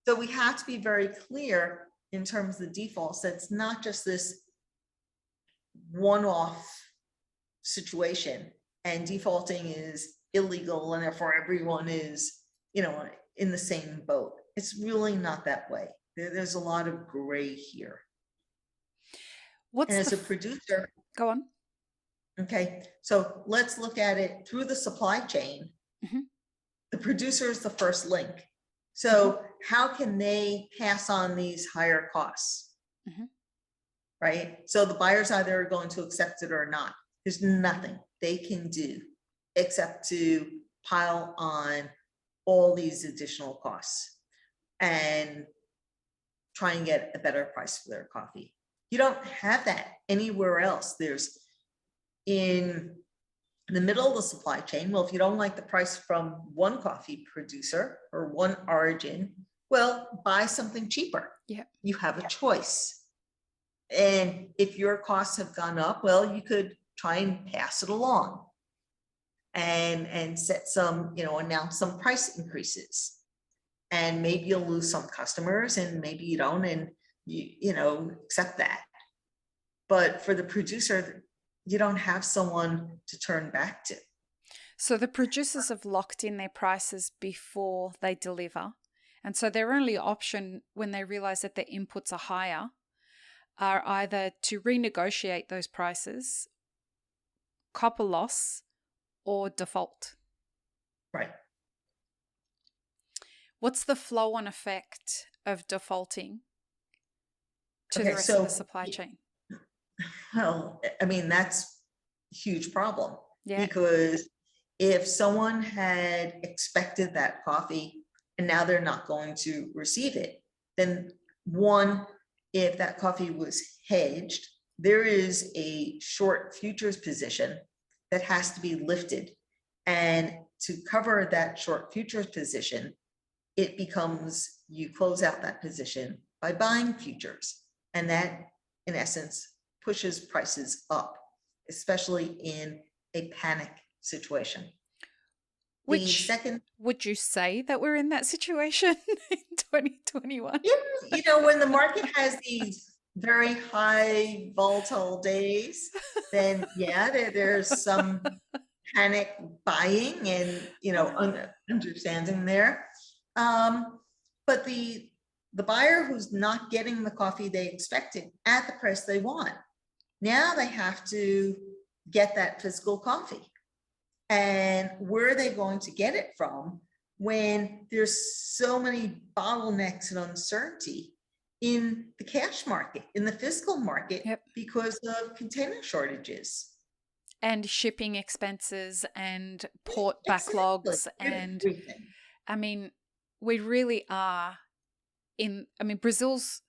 So So we have to be very clear in terms of the defaults. That's not just this one-off situation, and defaulting is illegal and therefore everyone is, in the same boat. It's really not that way. There's a lot of gray here. And as a producer, go on. Okay, so let's look at it through the supply chain. The producer is the first link. So how can they pass on these higher costs? Right? So the buyer's either going to accept it or not. There's nothing they can do except to pile on all these additional costs and try and get a better price for their coffee. You don't have that anywhere else. There's in the middle of the supply chain. Well, if you don't like the price from one coffee producer or one origin, well, buy something cheaper. Yeah. You have a choice. And if your costs have gone up, well, you could try and pass it along and set some, announce some price increases. And maybe you'll lose some customers and maybe you don't, and you accept that. But for the producer, you don't have someone to turn back to. So the producers have locked in their prices before they deliver. And so their only option when they realize that their inputs are higher are either to renegotiate those prices, cop a loss, or default. Right. What's the flow-on effect of defaulting to the rest of the supply chain? Well, I mean, that's a huge problem. Yeah. Because if someone had expected that coffee and now they're not going to receive it, then one, if that coffee was hedged, there is a short futures position that has to be lifted. And to cover that short futures position, it becomes you close out that position by buying futures. And that, in essence, pushes prices up, especially in a panic situation. Would you say that we're in that situation in 2021? When the market has these very high volatile days, then there's some panic buying and understanding there. But the buyer who's not getting the coffee they expected at the price they want, now they have to get that physical coffee. And where are they going to get it from when there's so many bottlenecks and uncertainty in the cash market, in the physical market, because of container shortages? And shipping expenses and port backlogs and everything. I mean, we really are Brazil's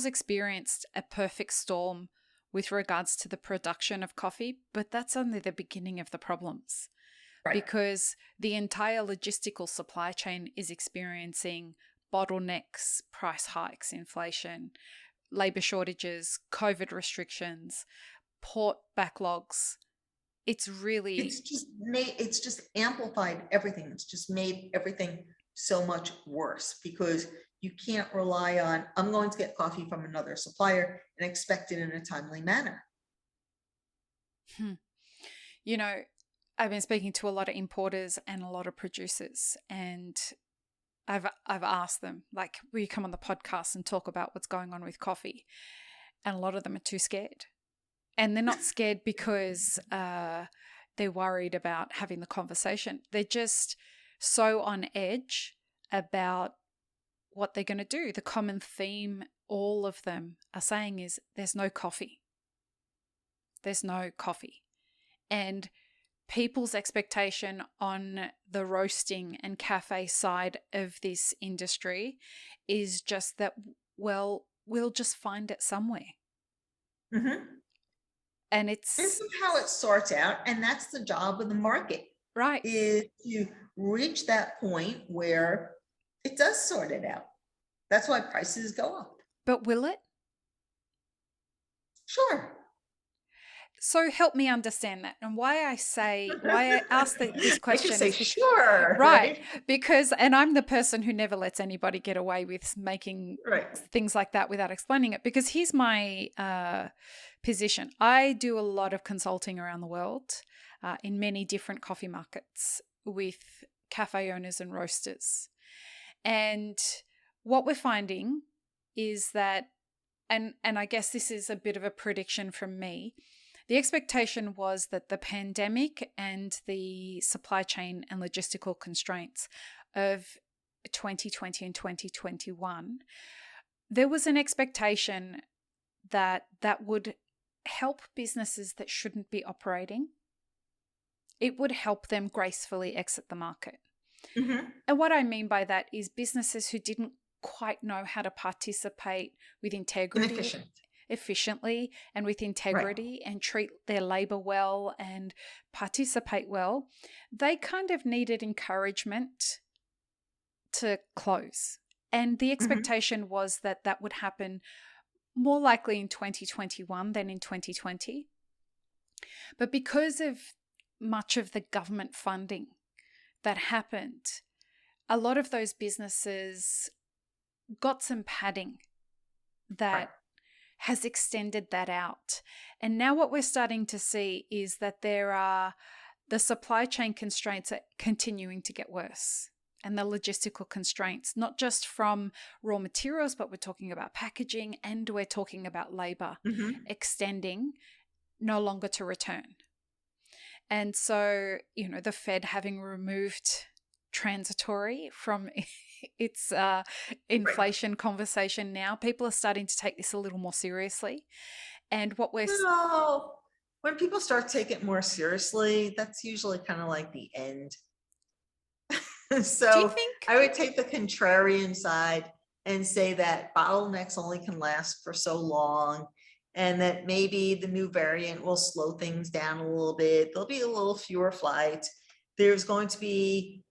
experienced a perfect storm with regards to the production of coffee, but that's only the beginning of the problems. Right. Because the entire logistical supply chain is experiencing bottlenecks, price hikes, inflation, labor shortages, COVID restrictions, port backlogs. It's just amplified everything. It's just made everything so much worse because you can't rely on, I'm going to get coffee from another supplier and expect it in a timely manner. I've been speaking to a lot of importers and a lot of producers, and I've asked them, like, will you come on the podcast and talk about what's going on with coffee? And a lot of them are too scared. And they're not scared because they're worried about having the conversation. They're just so on edge about what they're going to do. The common theme all of them are saying is there's no coffee. There's no coffee. And people's expectation on the roasting and cafe side of this industry is just that, well, we'll just find it somewhere. Mm-hmm. And it's how it sorts out. And that's the job of the market. Right. Is you reach that point where it does sort it out. That's why prices go up. But will it? Sure. So help me understand that. And why I ask this I should question say is because, sure, right, right? because, and I'm the person who never lets anybody get away with making Right. things like that without explaining it, because here's my position. I do a lot of consulting around the world in many different coffee markets with cafe owners and roasters. And what we're finding is that, and I guess this is a bit of a prediction from me, the expectation was that the pandemic and the supply chain and logistical constraints of 2020 and 2021, there was an expectation that that would help businesses that shouldn't be operating. It would help them gracefully exit the market. Mm-hmm. And what I mean by that is businesses who didn't quite know how to participate with integrity, efficiently and with integrity, and treat their labor well and participate well, they kind of needed encouragement to close. And the expectation was that that would happen more likely in 2021 than in 2020. But because of much of the government funding that happened, a lot of those businesses got some padding that has extended that out. And now what we're starting to see is that the supply chain constraints are continuing to get worse, and the logistical constraints, not just from raw materials, but we're talking about packaging and we're talking about labor extending no longer to return. And so, the Fed having removed transitory from its inflation conversation now, people are starting to take this a little more seriously. And what we're... Well, when people start taking it more seriously, that's usually kind of like the end. So do you think... I would take the contrarian side and say that bottlenecks only can last for so long, and that maybe the new variant will slow things down a little bit. There'll be a little fewer flights. There's going to be,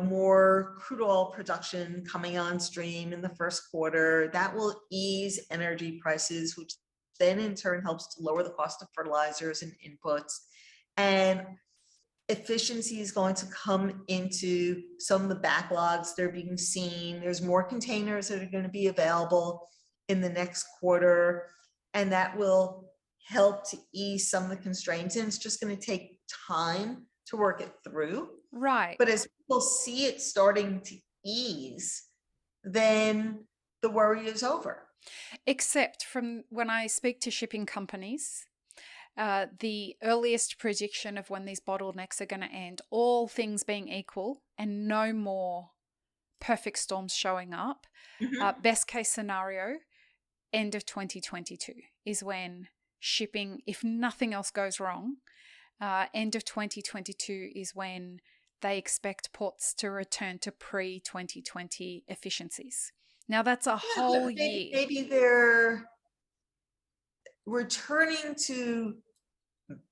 more crude oil production coming on stream in the first quarter. That will ease energy prices, which then in turn helps to lower the cost of fertilizers and inputs. And efficiency is going to come into some of the backlogs that are being seen. There's more containers that are going to be available in the next quarter, and that will help to ease some of the constraints. And it's just going to take time to work it through. Right. But as people see it starting to ease, then the worry is over. Except from when I speak to shipping companies, the earliest prediction of when these bottlenecks are going to end, all things being equal and no more perfect storms showing up, best case scenario, end of 2022 is when shipping, if nothing else goes wrong, end of 2022 is when they expect ports to return to pre-2020 efficiencies. Now that's a whole year. Maybe they're returning to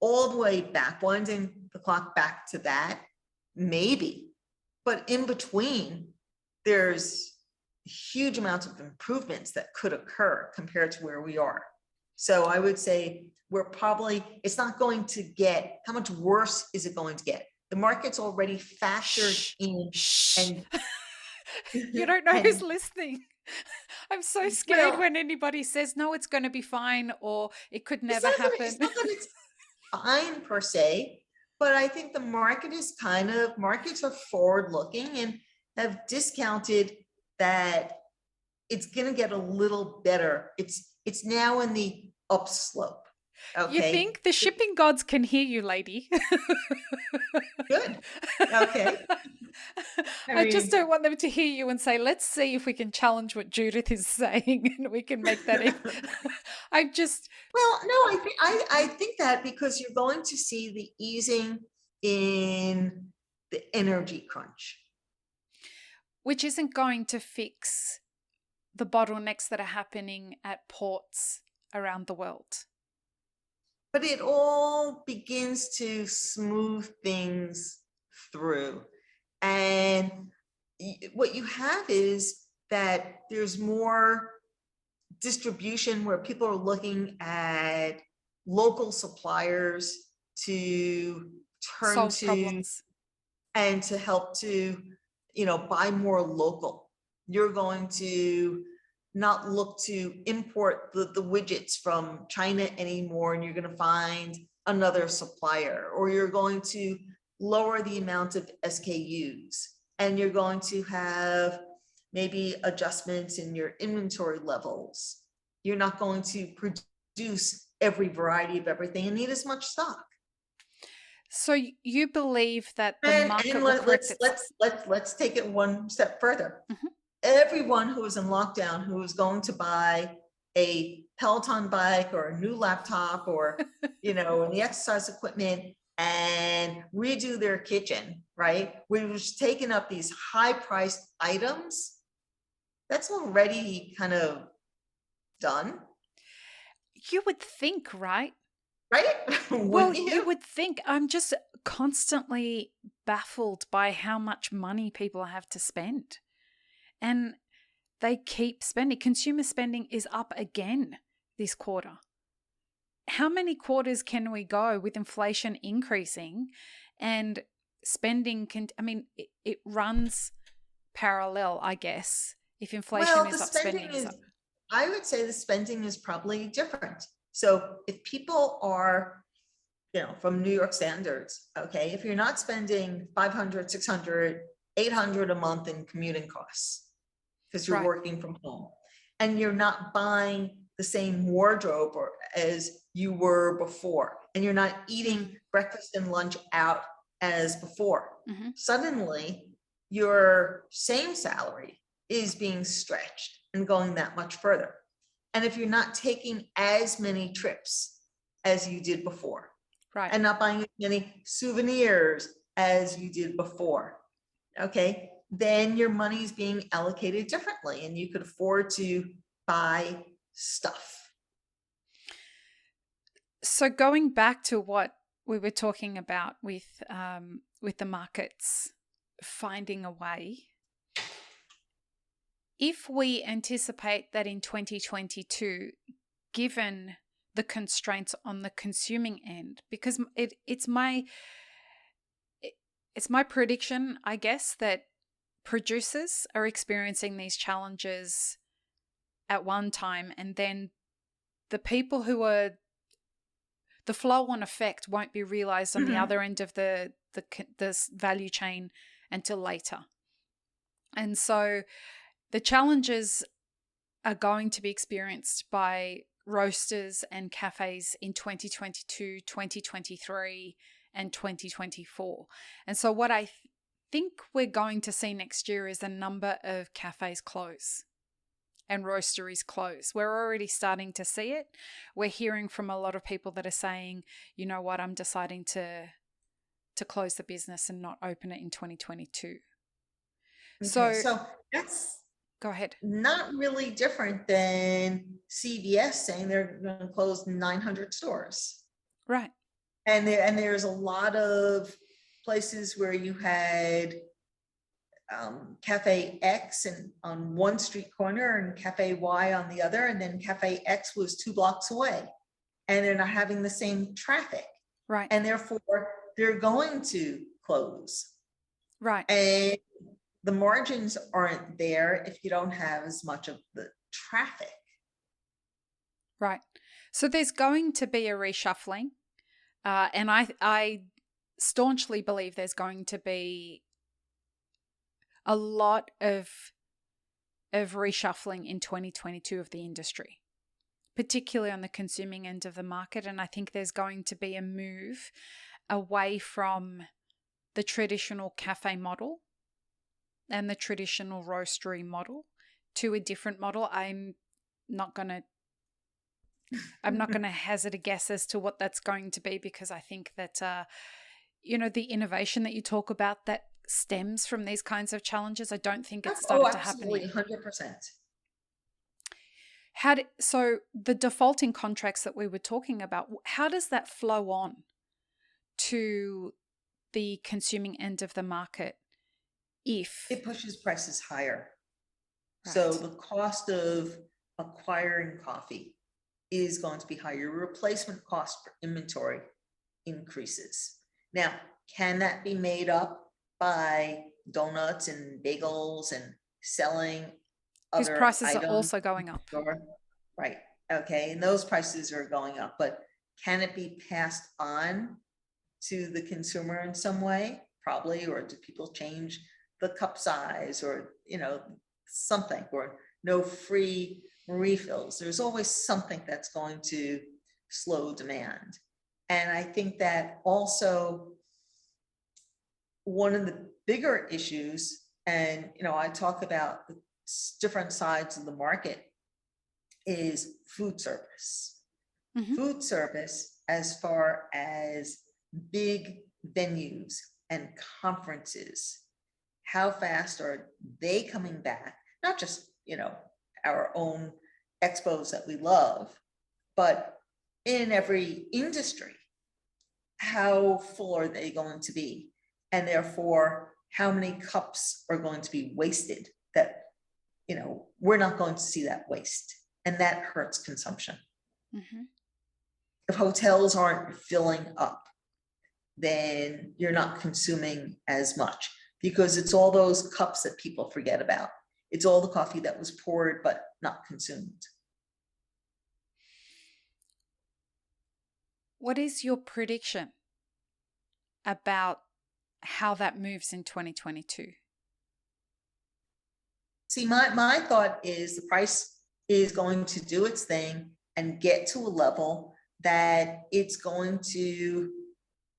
all the way back, winding the clock back to that, maybe. But in between, there's huge amounts of improvements that could occur compared to where we are. So I would say it's not going to get, how much worse is it going to get? The market's already factored in. And you don't know who's listening. I'm so scared when anybody says, no, it's going to be fine, or it could never happen. It's not that it's fine per se, but I think the markets are forward looking and have discounted that it's going to get a little better. It's now in the upslope. Okay. You think the shipping gods can hear you, lady? Good. Okay. I just don't want them to hear you and say, let's see if we can challenge what Judith is saying and we can make that. Well, no, I think that because you're going to see the easing in the energy crunch, which isn't going to fix the bottlenecks that are happening at ports around the world. But it all begins to smooth things through. And what you have is that there's more distribution where people are looking at local suppliers to turn Solve to problems. and to help to, buy more local. You're going to not look to import the widgets from China anymore, and you're going to find another supplier, or you're going to lower the amount of SKUs, and you're going to have maybe adjustments in your inventory levels. You're not going to produce every variety of everything and need as much stock. So you believe that the And market will correct itself? let's take it one step further. Mm-hmm. Everyone who was in lockdown who was going to buy a Peloton bike or a new laptop or and the exercise equipment and redo their kitchen, right? We were just taking up these high-priced items. That's already kind of done. You would think, right? Right? Well, you would think. I'm just constantly baffled by how much money people have to spend. And they keep spending. Consumer spending is up again this quarter. How many quarters can we go with inflation increasing and spending? It runs parallel, I guess. If inflation is up, spending is up. I would say the spending is probably different. So if people are, from New York standards, okay, if you're not spending 500, 600, 800 a month in commuting costs because you're working from home, and you're not buying the same wardrobe as you were before, and you're not eating breakfast and lunch out as before, suddenly your same salary is being stretched and going that much further. And if you're not taking as many trips as you did before, and not buying as many souvenirs as you did before, okay, then your money is being allocated differently and you could afford to buy stuff. So going back to what we were talking about with the markets finding a way, if we anticipate that in 2022, given the constraints on the consuming end, because it's my prediction, I guess, that producers are experiencing these challenges at one time, and then the people who are the flow-on effect won't be realized on the other end of the value chain until later. And so the challenges are going to be experienced by roasters and cafes in 2022, 2023, and 2024. And so what I think we're going to see next year is a number of cafes close and roasteries close. We're already starting to see it. We're hearing from a lot of people that are saying, you know what, I'm deciding to close the business and not open it in 2022. Okay, so that's go ahead. Not really different than CVS saying they're going to close 900 stores. Right. And there's a lot of places where you had Cafe X on one street corner and Cafe Y on the other, and then Cafe X was 2 blocks away, and they're not having the same traffic. Right. And therefore they're going to close. Right. And the margins aren't there if you don't have as much of the traffic. Right. So there's going to be a reshuffling. And I staunchly believe there's going to be a lot of reshuffling in 2022 of the industry, particularly on the consuming end of the market. And I think there's going to be a move away from the traditional cafe model and the traditional roastery model to a different model. I'm not going to hazard a guess as to what that's going to be, because I think that, the innovation that you talk about that stems from these kinds of challenges, I don't think it's started to happen yet. 100%. So the defaulting contracts that we were talking about, how does that flow on to the consuming end of the market if it pushes prices higher? Right. So the cost of acquiring coffee is going to be higher. Your replacement cost for inventory increases. Now, can that be made up by donuts and bagels and selling Whose other prices are items? also going up. Right. Okay. And those prices are going up, but can it be passed on to the consumer in some way? Probably. Or do people change the cup size, or, something, or no free refills? There's always something that's going to slow demand. And I think that also one of the bigger issues, and I talk about the different sides of the market, is food service. Mm-hmm. Food service, as far as big venues and conferences, how fast are they coming back? Not just, our own expos that we love, but in every industry, how full are they going to be? And therefore, how many cups are going to be wasted that, we're not going to see that waste. And that hurts consumption. Mm-hmm. If hotels aren't filling up, then you're not consuming as much, because it's all those cups that people forget about. It's all the coffee that was poured but not consumed. What is your prediction about how that moves in 2022? See, my thought is the price is going to do its thing and get to a level that it's going to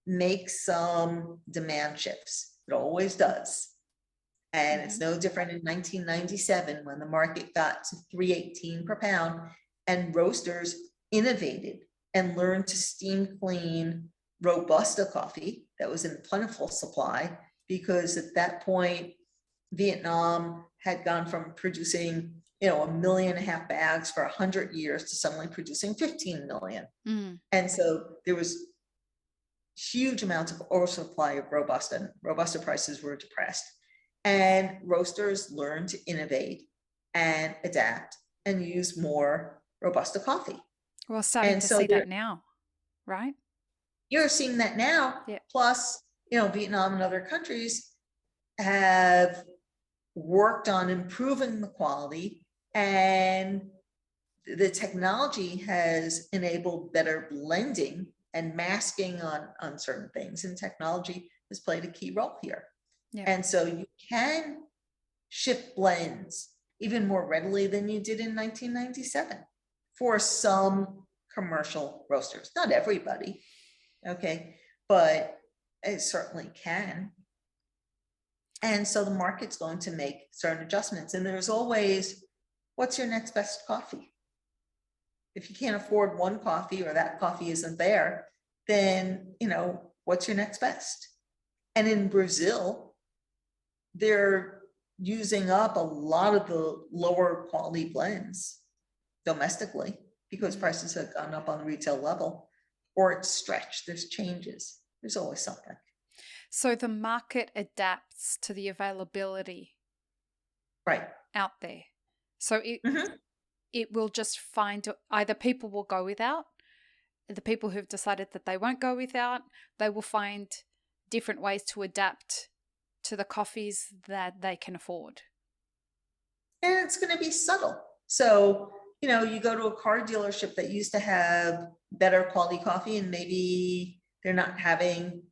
make some demand shifts. It always does. And it's no different in 1997 when the market got to $3.18 per pound and roasters innovated and learned to steam clean Robusta coffee that was in plentiful supply, because at that point, Vietnam had gone from producing, 1.5 million bags for 100 years to suddenly producing 15 million. Mm. And so there was huge amounts of oversupply of Robusta, and Robusta prices were depressed. And roasters learned to innovate and adapt and use more Robusta coffee. We're starting to see that now, right? You're seeing that now. Yeah. Plus, Vietnam and other countries have worked on improving the quality, and the technology has enabled better blending and masking on certain things, and technology has played a key role here. Yeah. And so you can shift blends even more readily than you did in 1997 for some commercial roasters. Not everybody, okay, but it certainly can. And so the market's going to make certain adjustments. And there's always, what's your next best coffee? If you can't afford one coffee, or that coffee isn't there, then, what's your next best? And in Brazil, they're using up a lot of the lower quality blends domestically because prices have gone up on the retail level, or it's stretched. There's changes. There's always something. So the market adapts to the availability out there. So it will just find, either people will go without, the people who've decided that they won't go without, they will find different ways to adapt to the coffees that they can afford. And it's going to be subtle. So, you go to a car dealership that used to have better quality coffee, and maybe they're not having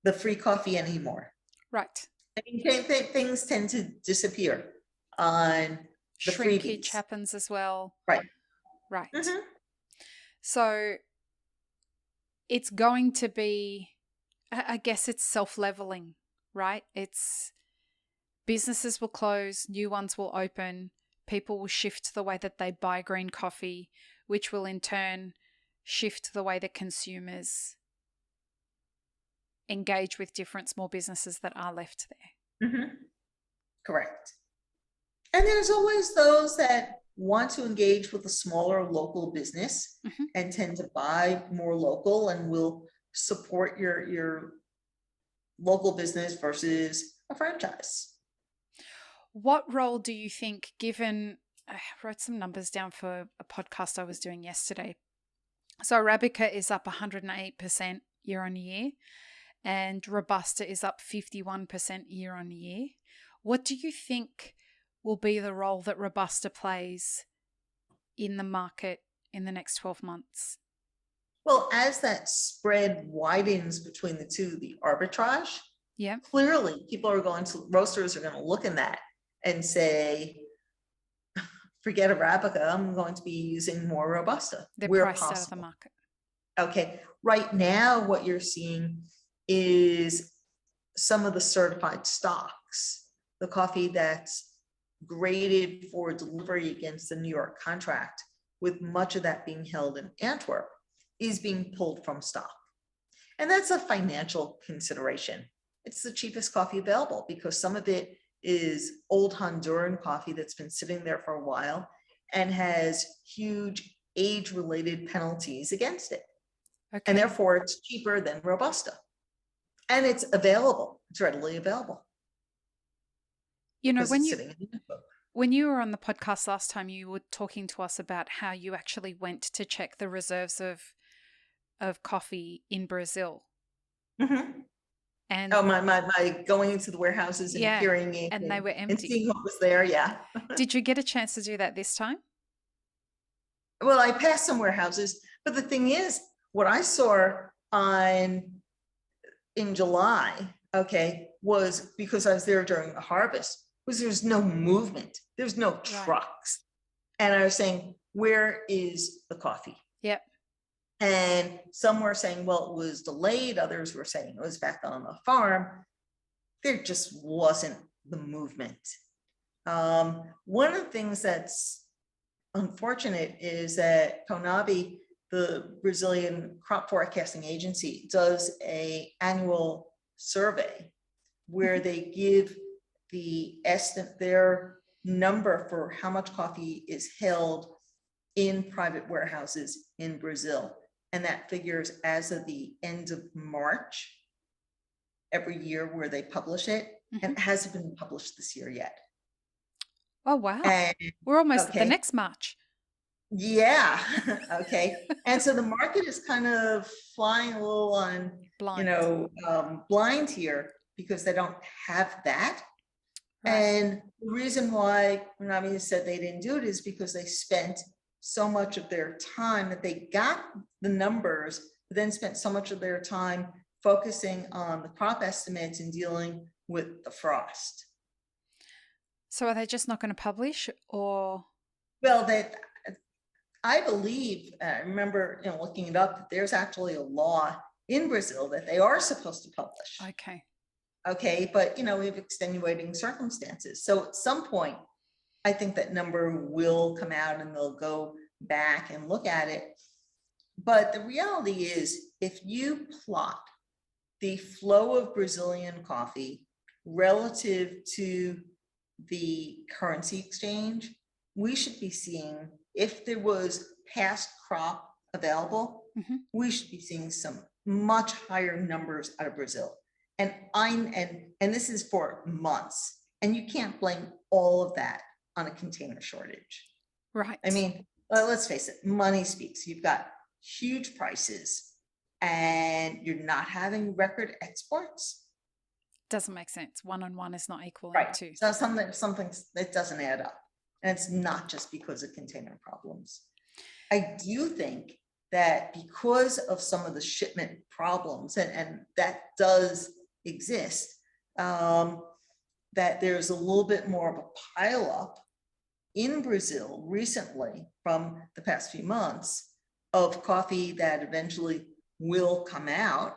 the free coffee anymore. Right. I mean, things tend to disappear on the shrinkage freebies. Happens as well. Right. Mm-hmm. So it's going to be, I guess it's self-leveling, right? It's businesses will close, new ones will open, people will shift the way that they buy green coffee, which will in turn shift the way that consumers engage with different small businesses that are left there. Mm-hmm. Correct. And there's always those that want to engage with a smaller local business and tend to buy more local and will support your local business versus a franchise. What role do you think, given I wrote some numbers down for a podcast I was doing yesterday. So Arabica is up 108% year on year, and Robusta is up 51% year on year. What do you think will be the role that Robusta plays in the market in the next 12 months? Well, as that spread widens between the two, the arbitrage, yeah, clearly roasters are going to look in that and say, forget Arabica, I'm going to be using more Robusta. They're where priced possible. out of the market. Okay, right now what you're seeing is some of the certified stocks, the coffee that's graded for delivery against the New York contract, with much of that being held in Antwerp, is being pulled from stock. And that's a financial consideration. It's the cheapest coffee available because some of it is old Honduran coffee that's been sitting there for a while and has huge age-related penalties against it. Okay. And therefore it's cheaper than Robusta. And it's available. It's readily available. You know, when you were on the podcast last time, you were talking to us about how you actually went to check the reserves of coffee in Brazil. Mm-hmm. And my going into the warehouses and hearing it and they were empty. And seeing what was there, yeah. Did you get a chance to do that this time? Well, I passed some warehouses, but the thing is, what I saw in July, was because I was there during the harvest, was there's no movement, there's no trucks. And I was saying, where is the coffee? Yep. And some were saying, well, it was delayed. Others were saying it was back on the farm. There just wasn't the movement. One of the things that's unfortunate is that CONABI, the Brazilian crop forecasting agency, does an annual survey where they give their number for how much coffee is held in private warehouses in Brazil. And that figures as of the end of March every year where they publish it. Mm-hmm. And it hasn't been published this year yet. Oh, wow. And, we're almost at the next March. Yeah. Okay. And so the market is kind of flying a little on, blind here because they don't have that. Right. And the reason why Konami said they didn't do it is because they spent so much of their time that they got the numbers, but then spent so much of their time focusing on the crop estimates and dealing with the frost. So are they just not going to publish, or? Well, I believe, I remember looking it up, that there's actually a law in Brazil that they are supposed to publish. Okay, but we have extenuating circumstances. So at some point, I think that number will come out and they'll go back and look at it. But the reality is, if you plot the flow of Brazilian coffee relative to the currency exchange, we should be seeing, if there was past crop available, mm-hmm. we should be seeing some much higher numbers out of Brazil. And this is for months. And you can't blame all of that on a container shortage. Right. I mean, let's face it, money speaks. You've got huge prices and you're not having record exports. Doesn't make sense. 1 on 1 is not equal. Right. To. So something that doesn't add up. And it's not just because of container problems. I do think that because of some of the shipment problems, and that does exist, that there's a little bit more of a pileup in Brazil recently from the past few months of coffee that eventually will come out.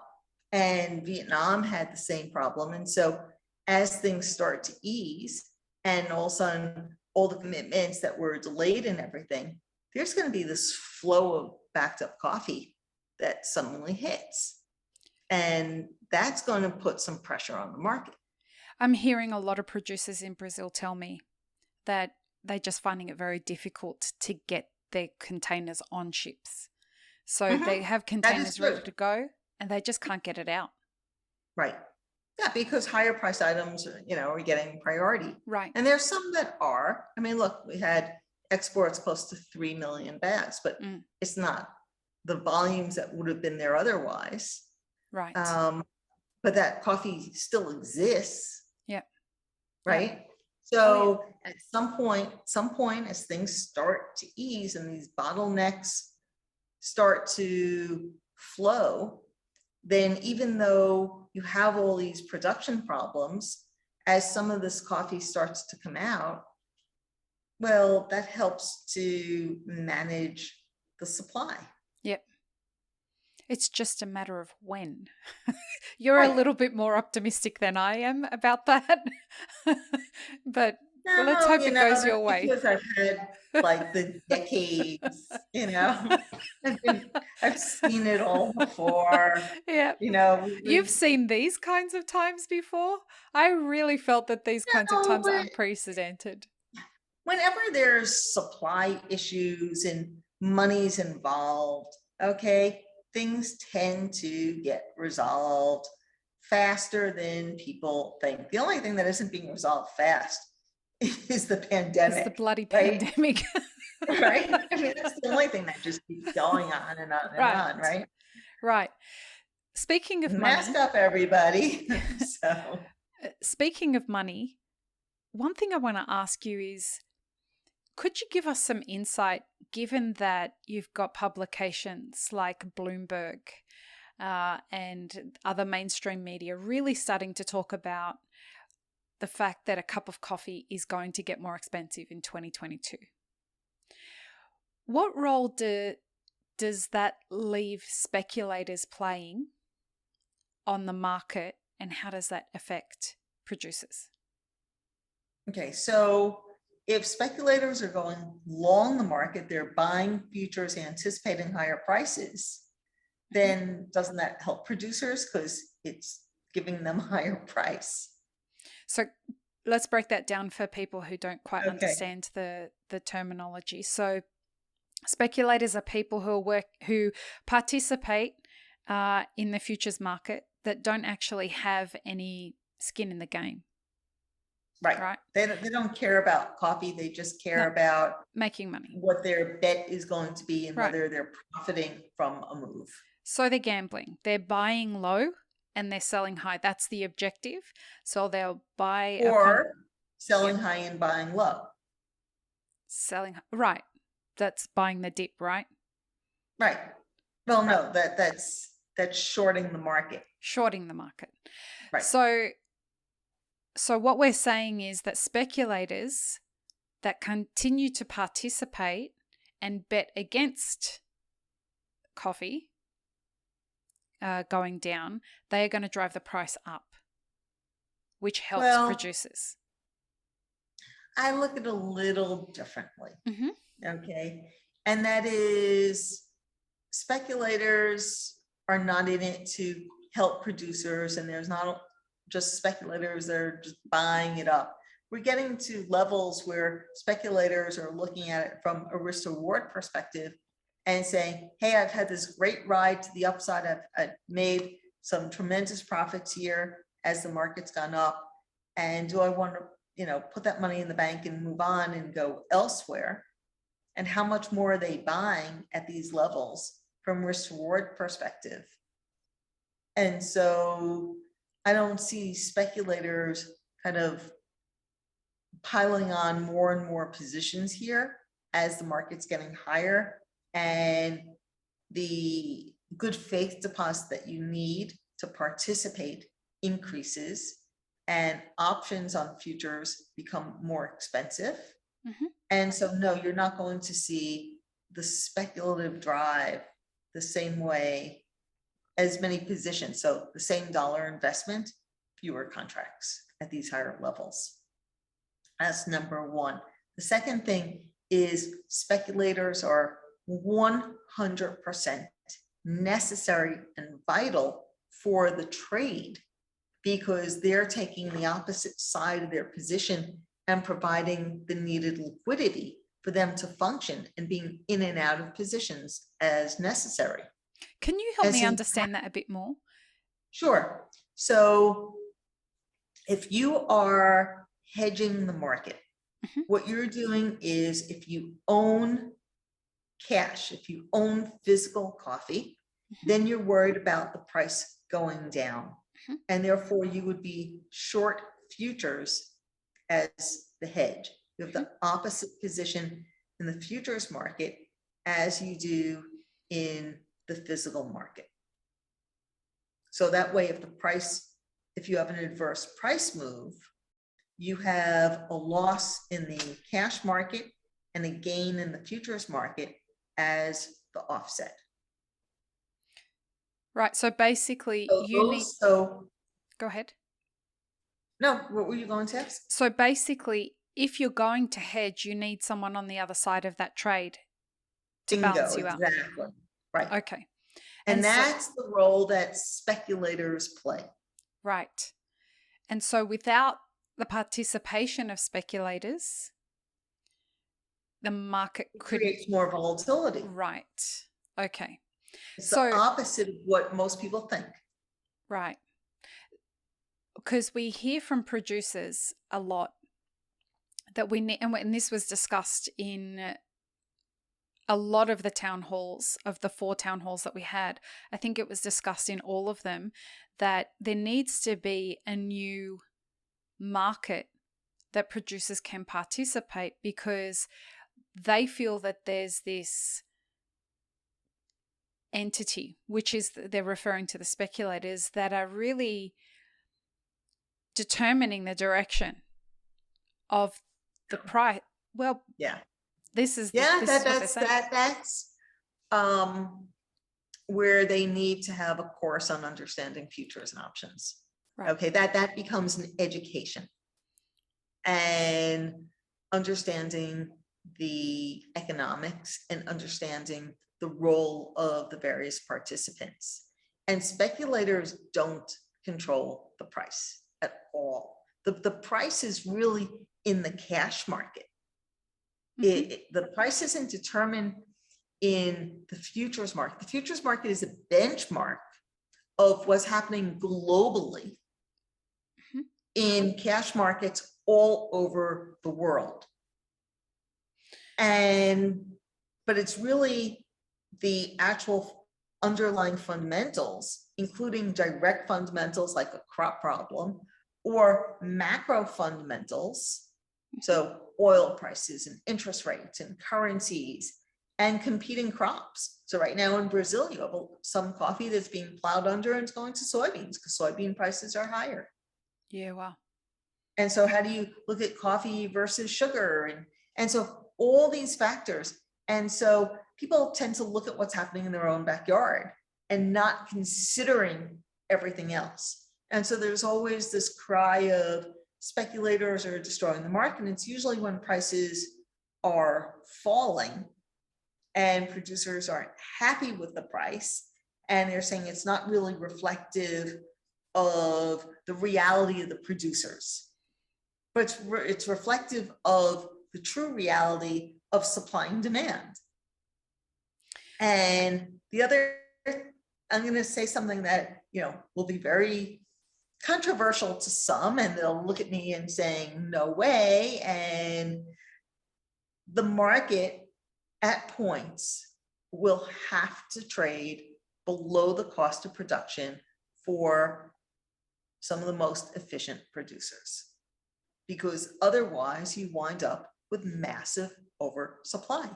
And Vietnam had the same problem. And so as things start to ease and all of a sudden all the commitments that were delayed and everything, there's going to be this flow of backed up coffee that suddenly hits. And that's going to put some pressure on the market. I'm hearing a lot of producers in Brazil tell me that they're just finding it very difficult to get their containers on ships. So mm-hmm. they have containers ready to go and they just can't get it out. Right. Yeah, because higher price items, are getting priority. Right. And there's some that are. I mean, look, we had exports close to 3 million bags, but it's not the volumes that would have been there otherwise. Right. But that coffee still exists. Yeah. Right. Yep. So at some point, as things start to ease and these bottlenecks start to flow, then even though you have all these production problems, as some of this coffee starts to come out, well, that helps to manage the supply. Yep. It's just a matter of when. You're a little bit more optimistic than I am about that. But let's hope it goes your way. Because I've had like the decades, I've seen it all before. Yeah. You've seen these kinds of times before. I really felt that these kinds of times are unprecedented. Whenever there's supply issues and money's involved, okay, things tend to get resolved faster than people think. The only thing that isn't being resolved fast is the pandemic. It's the bloody pandemic. Right? I mean, that's the only thing that just keeps going on and on and on, right? Right. Speaking of Mask money, up, everybody. So, speaking of money, one thing I want to ask you is, could you give us some insight, given that you've got publications like Bloomberg and other mainstream media really starting to talk about the fact that a cup of coffee is going to get more expensive in 2022? What role does that leave speculators playing on the market, and how does that affect producers? Okay, so if speculators are going long the market, they're buying futures anticipating higher prices, then doesn't that help producers because it's giving them a higher price? So let's break that down for people who don't quite understand the terminology. So speculators are people who participate in the futures market that don't actually have any skin in the game. Right. They don't care about coffee. They just care about making money, what their bet is going to be, and whether they're profiting from a move. So they're gambling. They're buying low and they're selling high. That's the objective. So they'll buy selling high and buying low. Right. That's buying the dip, right? Right. Well, no, that's shorting the market. Shorting the market. Right. So what we're saying is that speculators that continue to participate and bet against coffee going down, they are going to drive the price up, which helps producers. I look at it a little differently. Mm-hmm. Okay. And that is, speculators are not in it to help producers, and there's not just speculators that are just buying it up. We're getting to levels where speculators are looking at it from a risk reward perspective and saying, hey, I've had this great ride to the upside. I've made some tremendous profits here as the market's gone up. And do I want to, put that money in the bank and move on and go elsewhere? And how much more are they buying at these levels from risk reward perspective? And so I don't see speculators kind of piling on more and more positions here as the market's getting higher, and the good faith deposit that you need to participate increases, and options on futures become more expensive. Mm-hmm. And so, no, you're not going to see the speculative drive the same way, as many positions. So the same dollar investment, fewer contracts at these higher levels. That's number one. The second thing is speculators are 100% necessary and vital for the trade, because they're taking the opposite side of their position and providing the needed liquidity for them to function and being in and out of positions as necessary. Can you help me understand that a bit more? Sure. So if you are hedging the market, What you're doing is, if you own cash, if you own physical coffee, then you're worried about the price going down. And therefore you would be short futures as the hedge. You have the opposite position in the futures market as you do in the physical market. So that way, if you have an adverse price move, you have a loss in the cash market and a gain in the futures market as the offset. Right. So basically, So go ahead. No, what were you going to ask? So basically, if you're going to hedge, you need someone on the other side of that trade to balance you out. Exactly. Right. Okay. And that's the role that speculators play. Right. And so without the participation of speculators, the market creates more volatility. Right. Okay. It's the opposite of what most people think. Right. Because we hear from producers a lot that we need, and this was discussed in a lot of the town halls, of the 4 town halls that we had. I think it was discussed in all of them that there needs to be a new market that producers can participate, because they feel that there's this entity, which is, they're referring to the speculators, that are really determining the direction of the price. Well, yeah, this is that's where they need to have a course on understanding futures and options. Right. Okay, that becomes an education and understanding the economics and understanding the role of the various participants. And speculators don't control the price at all. The price is really in the cash market. The price isn't determined in the futures market. The futures market is a benchmark of what's happening globally in cash markets all over the world. But it's really the actual underlying fundamentals, including direct fundamentals like a crop problem, or macro fundamentals, so oil prices and interest rates and currencies and competing crops. So right now in Brazil, you have some coffee that's being plowed under and it's going to soybeans because soybean prices are higher. Yeah, wow. And so how do you look at coffee versus sugar? And so all these factors. And so people tend to look at what's happening in their own backyard and not considering everything else. And so there's always this cry of speculators are destroying the market. And it's usually when prices are falling and producers aren't happy with the price. And they're saying it's not really reflective of the reality of the producers, but it's reflective of the true reality of supply and demand. And the other, I'm going to say something that, will be very controversial to some, and they'll look at me and saying, no way. And the market at points will have to trade below the cost of production for some of the most efficient producers, because otherwise you wind up with massive oversupply.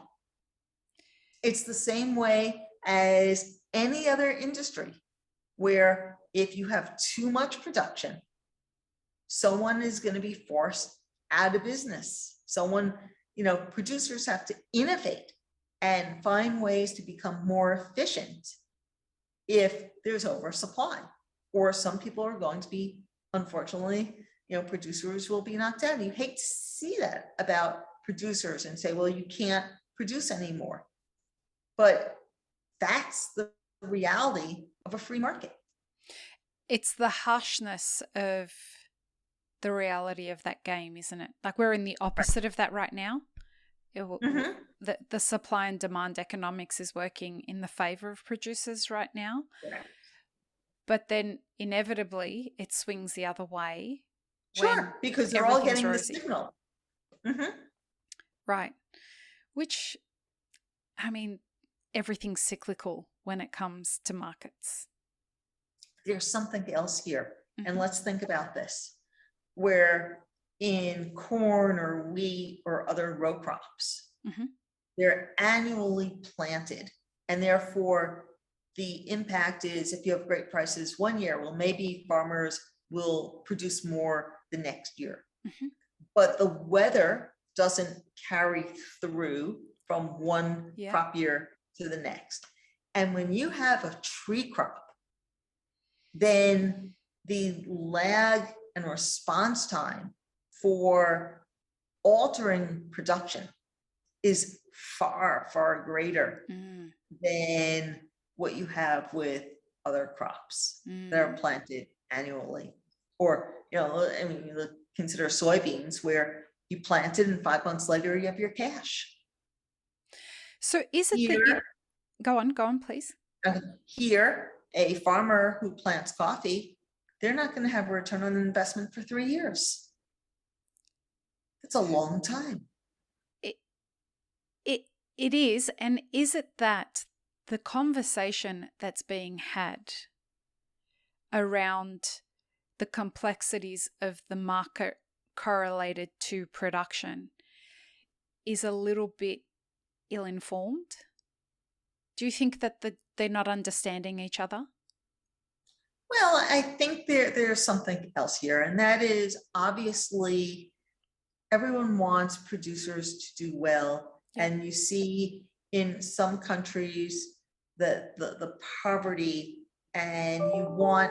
It's the same way as any other industry, where if you have too much production, someone is going to be forced out of business. Producers have to innovate and find ways to become more efficient if there's oversupply, or some people are going to be, unfortunately, producers will be knocked out. You hate to see that about producers and say, well, you can't produce anymore. But that's the reality of a free market. It's the harshness of the reality of that game, isn't it? Like, we're in the opposite of that right now. The supply and demand economics is working in the favor of producers right now. Yeah. But then inevitably it swings the other way. Sure, because they're all getting the signal. Mm-hmm. Right. Which, I mean, everything's cyclical when it comes to markets. There's something else here. Mm-hmm. And let's think about this. Where in corn or wheat or other row crops, Mm-hmm. they're annually planted. And therefore, the impact is if you have great prices one year, well, maybe farmers will produce more the next year. Mm-hmm. But the weather doesn't carry through from one crop year to the next. And when you have a tree crop, then the lag and response time for altering production is far, far greater than what you have with other crops that are planted annually. Or, I mean, consider soybeans where you plant it and 5 months later you have your cash. So is it that you... Go on, please. Here, a farmer who plants coffee, they're not going to have a return on investment for 3 years. That's a long time. It is. And is it that the conversation that's being had around the complexities of the market correlated to production is a little bit ill-informed? Do you think that they're not understanding each other? Well, I think there's something else here, and that is obviously everyone wants producers to do well. Yeah. And you see in some countries the poverty, and you want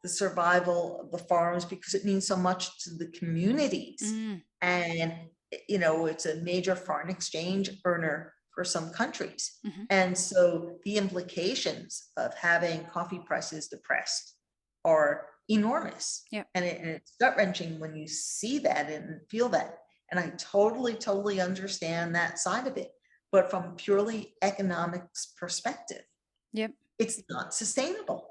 the survival of the farms because it means so much to the communities. And, it's a major foreign exchange earner for some countries. And so the implications of having coffee prices depressed are enormous. And it's gut-wrenching when you see that and feel that. And I totally understand that side of it. But from purely economics perspective, it's not sustainable.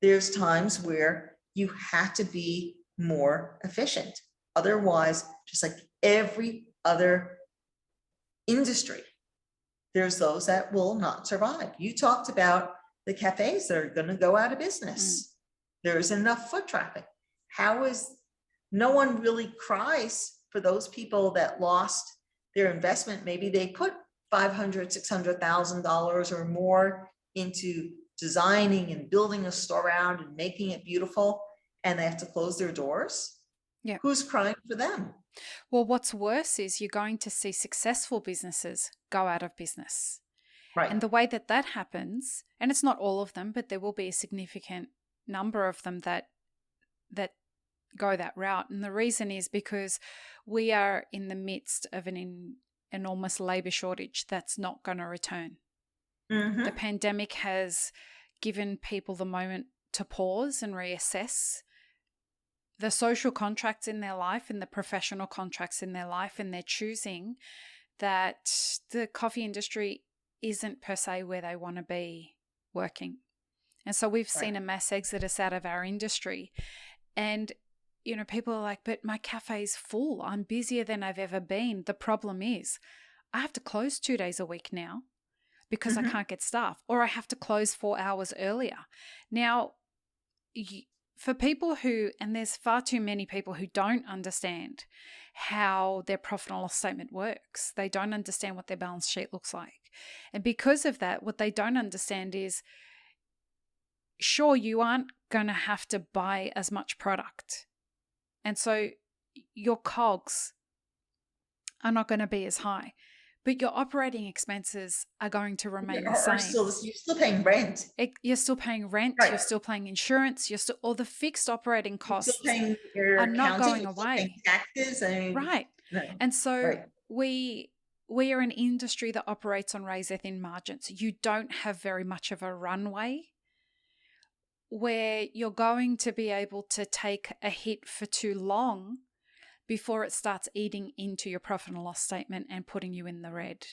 There's times where you have to be more efficient. Otherwise, just like every other industry, there's those that will not survive. You talked about the cafes that are going to go out of business. There's enough foot traffic. No one really cries for those people that lost their investment? Maybe they put $500,000, $600,000 or more into designing and building a store out and making it beautiful, and they have to close their doors. Who's crying for them? Well, what's worse is you're going to see successful businesses go out of business. Right. And the way that happens, and it's not all of them, but there will be a significant number of them that go that route. And the reason is because we are in the midst of an enormous labor shortage that's not going to return. The pandemic has given people the moment to pause and reassess the social contracts in their life and the professional contracts in their life, and they're choosing that the coffee industry isn't per se where they want to be working. And so we've seen a mass exodus out of our industry. And, people are like, but my cafe's full. I'm busier than I've ever been. The problem is I have to close 2 days a week now because I can't get staff, or I have to close 4 hours earlier. Now, for people and there's far too many people who don't understand how their profit and loss statement works. They don't understand what their balance sheet looks like. And because of that, what they don't understand is, sure, you aren't going to have to buy as much product. And so your COGS are not going to be as high, but your operating expenses are going to remain the same. You're still paying rent. You're still paying rent. You're still paying insurance. All the fixed operating costs are not going away. Taxes. And so we are an industry that operates on razor-thin margins. You don't have very much of a runway where you're going to be able to take a hit for too long before it starts eating into your profit and loss statement and putting you in the red.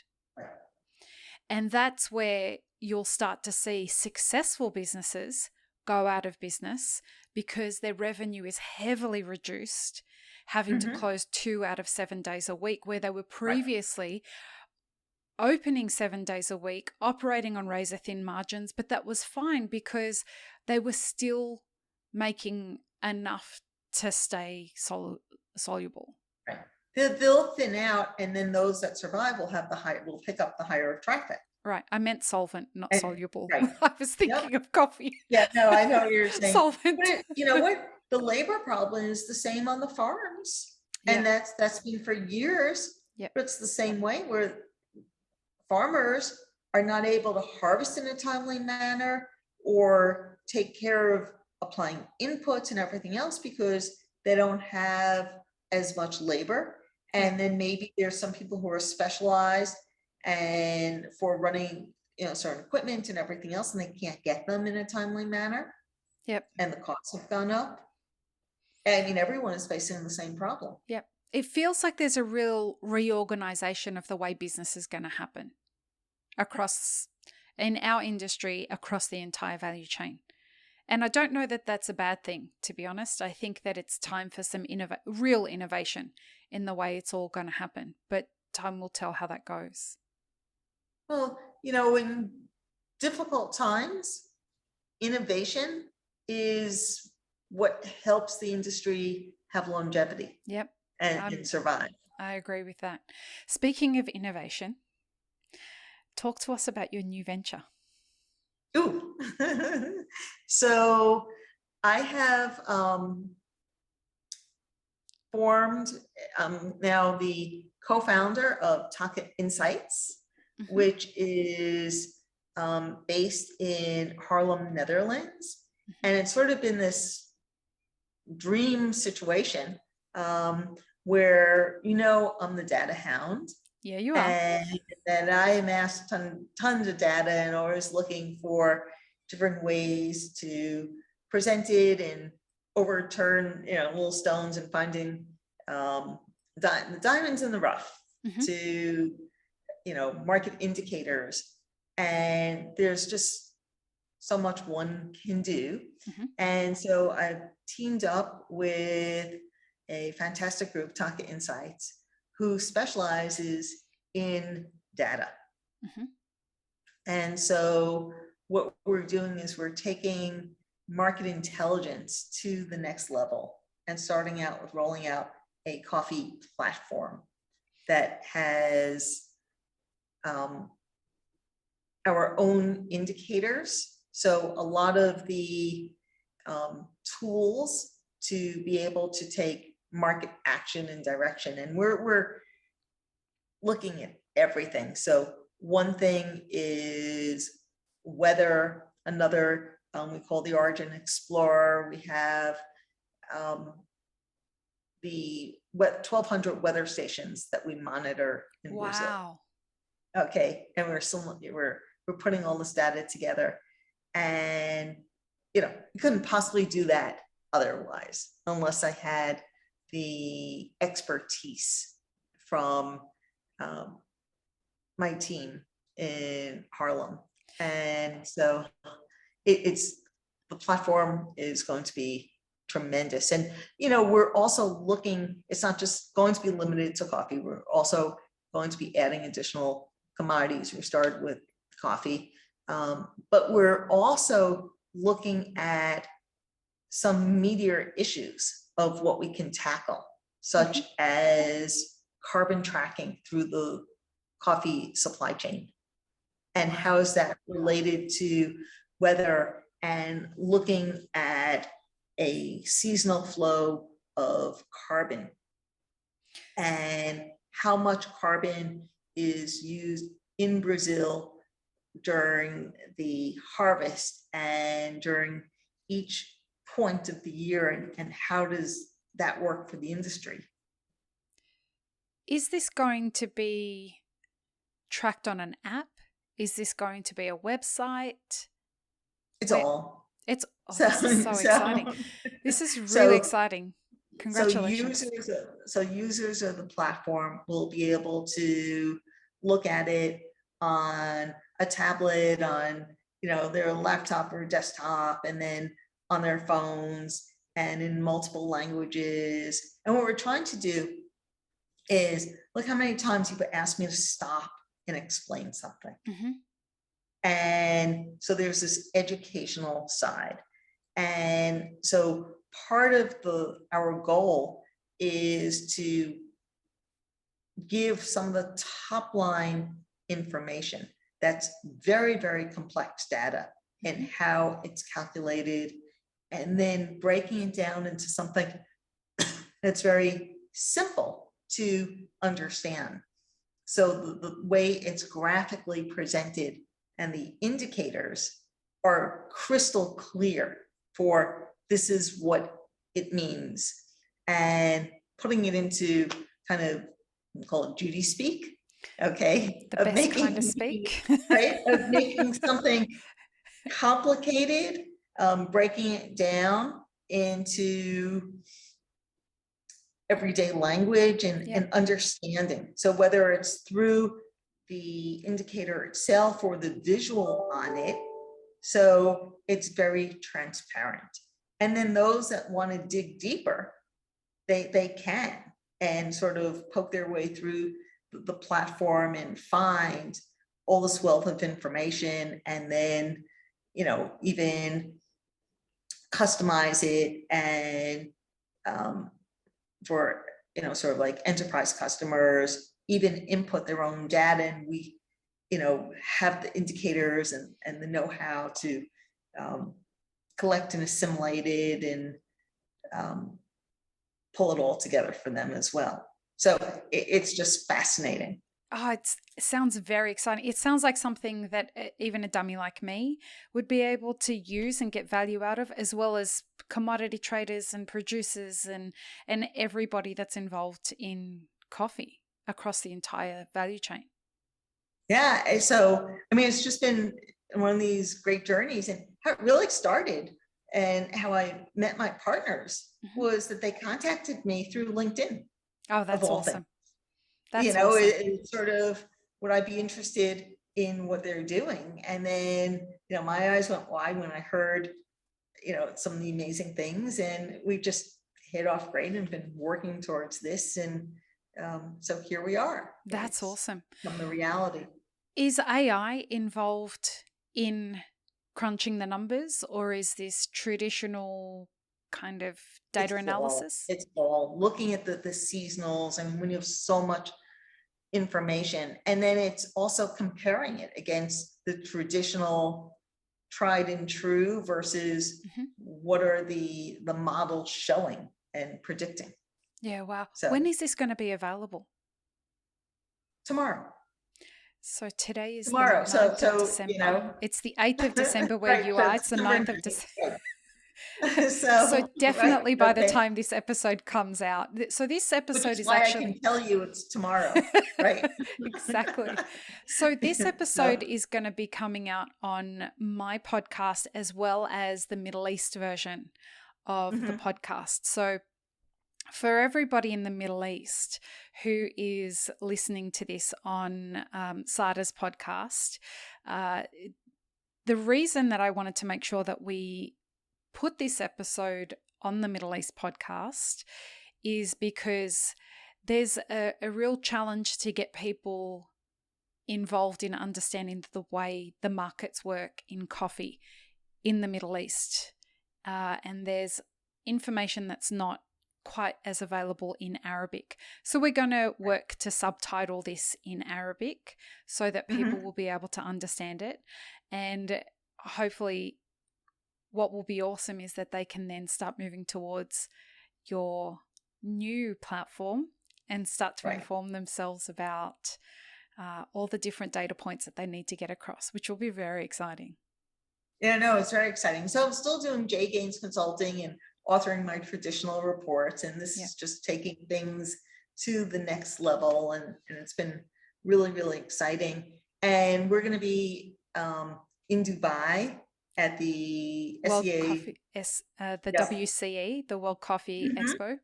And that's where you'll start to see successful businesses go out of business because their revenue is heavily reduced, having to close 2 out of 7 days a week, where they were previously opening 7 days a week, operating on razor thin margins, but that was fine because they were still making enough to stay soluble. Right. They'll thin out, and then those that survive will pick up the higher traffic. Right. I meant solvent, not soluble. Right. I was thinking of coffee. Yeah, no, I know what you're saying. Solvent. But you know what? The labor problem is the same on the farms. And that's been for years. Yep. But it's the same way where farmers are not able to harvest in a timely manner or take care of applying inputs and everything else because they don't have as much labor. And then maybe there's some people who are specialized and for running, certain equipment and everything else, and they can't get them in a timely manner. Yep. And the costs have gone up. I mean, everyone is facing the same problem. Yep. It feels like there's a real reorganization of the way business is going to happen in our industry, across the entire value chain. And I don't know that that's a bad thing, to be honest. I think that it's time for some real innovation in the way it's all going to happen. But time will tell how that goes. Well, in difficult times, innovation is what helps the industry have longevity. Yep. And survive. I agree with that. Speaking of innovation, talk to us about your new venture. Ooh. So I have formed now the co-founder of Taka Insights, which is based in Haarlem, Netherlands. And it's sort of been this dream situation where, I'm the data hound. Yeah, you are. And that I amassed tons of data and always looking for different ways to present it and overturn, little stones and finding the diamonds in the rough to, market indicators. And there's just so much one can do. And so I've teamed up with a fantastic group, Taka Insights, who specializes in data. And so what we're doing is we're taking market intelligence to the next level and starting out with rolling out a coffee platform that has our own indicators. So a lot of the tools to be able to take market action and direction. And we're looking at everything. So one thing is weather, another we call the Origin Explorer. We have the 1,200 weather stations that we monitor in Brazil. Okay, and we're putting all this data together, and you couldn't possibly do that otherwise unless I had the expertise from my team in Haarlem. And so it's the platform is going to be tremendous. And we're also looking, it's not just going to be limited to coffee, we're also going to be adding additional commodities. We started with coffee, but we're also looking at some meatier issues of what we can tackle, such as carbon tracking through the coffee supply chain. And how is that related to weather, and looking at a seasonal flow of carbon and how much carbon is used in Brazil during the harvest and during each point of the year, and how does that work for the industry? Is this going to be tracked on an app? Is this going to be a website? It's all. This is so exciting. This is really exciting. Congratulations. So users of the platform will be able to look at it on a tablet, on their laptop or desktop, and then on their phones and in multiple languages. And what we're trying to do is look how many times you've asked me to stop and explain something. Mm-hmm. And so there's this educational side. And so part of our goal is to give some of the top line information that's very, very complex data and how it's calculated, and then breaking it down into something that's very simple to understand. So the way it's graphically presented and the indicators are crystal clear for this is what it means, and putting it into kind of, we call it Judy speak, okay? The best kind of speak. Right? Of making something complicated, breaking it down into everyday language and understanding. So whether it's through the indicator itself or the visual on it, so it's very transparent. And then those that want to dig deeper, they can, and sort of poke their way through the platform and find all this wealth of information, and then, you know, even customize it and for, you know, sort of like enterprise customers, even input their own data, and we, you know, have the indicators and the know-how to collect and assimilate it and pull it all together for them as well. So it's just fascinating. Oh, it sounds very exciting. It sounds like something that even a dummy like me would be able to use and get value out of, as well as commodity traders and producers and everybody that's involved in coffee across the entire value chain. Yeah. So, I mean, it's just been one of these great journeys, and how it really started and how I met my partners was that they contacted me through LinkedIn. Oh, that's awesome. That's you know, awesome. it's sort of, would I be interested in what they're doing? And then, you know, my eyes went wide when I heard, you know, some of the amazing things, and we just hit off great and been working towards this. And so here we are. That's awesome. From the reality. Is AI involved in crunching the numbers, or is this traditional kind of data analysis? It's all looking at the seasonals, and when you have so much information, and then it's also comparing it against the traditional tried and true versus what are the models showing and predicting. Yeah, wow. So, when is this going to be available? Tomorrow. So today is tomorrow. The 9th of December. You know, it's the 8th of December where right, you are. It's the 9th of December. So definitely by the time this episode comes out. So this episode is actually, I can tell you it's tomorrow, right? Exactly. So this episode is going to be coming out on my podcast as well as the Middle East version of the podcast. So for everybody in the Middle East who is listening to this on Sada's podcast, the reason that I wanted to make sure that we put this episode on the Middle East podcast is because there's a real challenge to get people involved in understanding the way the markets work in coffee in the Middle East. And there's information that's not quite as available in Arabic. So we're going to work to subtitle this in Arabic so that people will be able to understand it. And hopefully what will be awesome is that they can then start moving towards your new platform and start to inform themselves about all the different data points that they need to get across, which will be very exciting. Yeah, no, it's very exciting. So I'm still doing J Ganes Consulting and authoring my traditional reports, and this is just taking things to the next level, and it's been really, really exciting. And we're going to be in Dubai at the World SEA, Coffee, the WCE, the World Coffee Expo.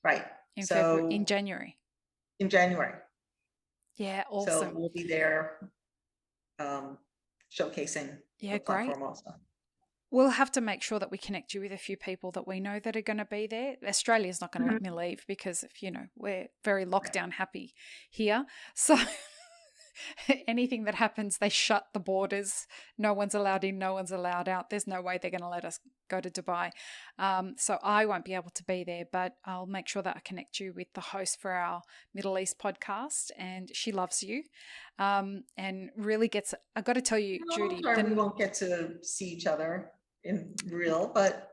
Right. In January. In January. Yeah, awesome. So we'll be there showcasing the platform also. we'll have to make sure that we connect you with a few people that we know that are going to be there. Australia's not going to let me leave because, we're very lockdown happy here. So anything that happens, they shut the borders. No one's allowed in, no one's allowed out. There's no way they're going to let us go to Dubai. So I won't be able to be there, but I'll make sure that I connect you with the host for our Middle East podcast, and she loves you and really gets, I got to tell you, Judy. We won't get to see each other in real, but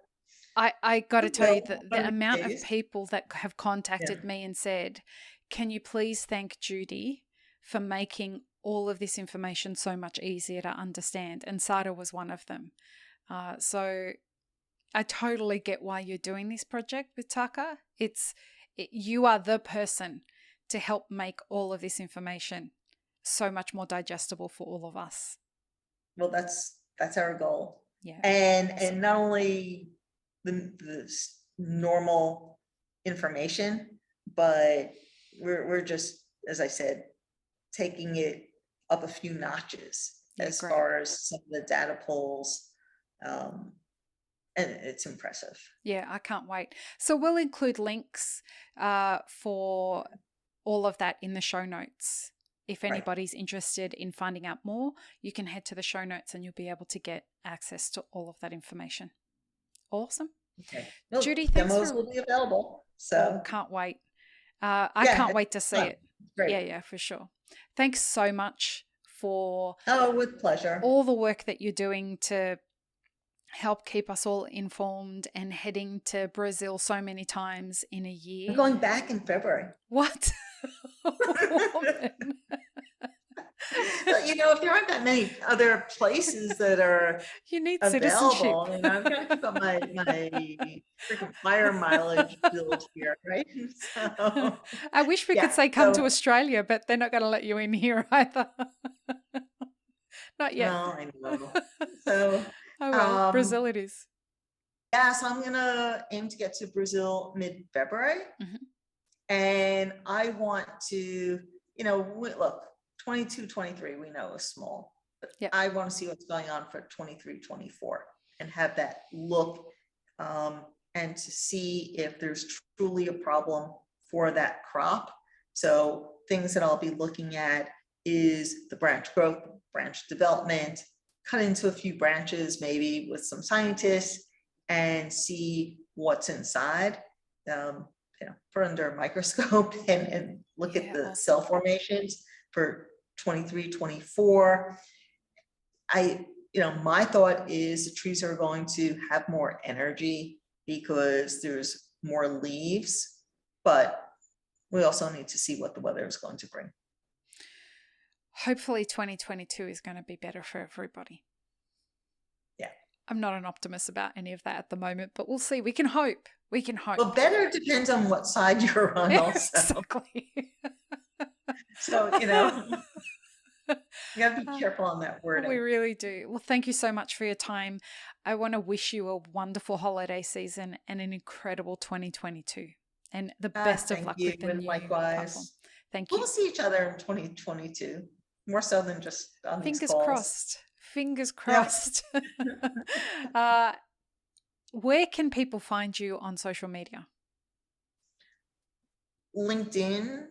I got to tell you that the amount of people that have contacted me and said, can you please thank Judy for making all of this information so much easier to understand? And Sada was one of them. So I totally get why you're doing this project with Taka. You are the person to help make all of this information so much more digestible for all of us. Well, that's our goal. Yeah. And not only the normal information, but we're just, as I said, taking it up a few notches as far as some of the data pulls. And it's impressive. Yeah, I can't wait. So we'll include links for all of that in the show notes. If anybody's interested in finding out more, you can head to the show notes and you'll be able to get access to all of that information. Awesome. Okay. Well, Judy, demos will be available. So can't wait. I can't wait to see it. Great. Yeah, for sure. Thanks so much for with pleasure. All the work that you're doing to help keep us all informed, and heading to Brazil so many times in a year. I'm going back in February. What? If there aren't that many other places that are you need available, citizenship. I've got to keep up my freaking flyer mileage build here, right? So, I wish we could say come to Australia, but they're not going to let you in here either. Not yet. No, I know. So, Brazil it is. Yeah, so I'm gonna aim to get to Brazil mid-February, and I want to, look, 22, 23 we know is small, but I want to see what's going on for 23, 24 and have that look, and to see if there's truly a problem for that crop. So things that I'll be looking at is the branch growth, branch development, cut into a few branches maybe with some scientists and see what's inside, for under a microscope and look at the cell formations for 23, 24. My thought is the trees are going to have more energy because there's more leaves, but we also need to see what the weather is going to bring. Hopefully 2022 is going to be better for everybody. Yeah. I'm not an optimist about any of that at the moment, but we'll see. We can hope. Well, better depends on what side you're on also. Exactly. So, you got to be careful on that wording. We really do. Well, thank you so much for your time. I want to wish you a wonderful holiday season and an incredible 2022. And the best of luck with the new platform. Thank you. We'll see each other in 2022, more so than just on these calls. Fingers crossed. Yeah. Where can people find you on social media? LinkedIn,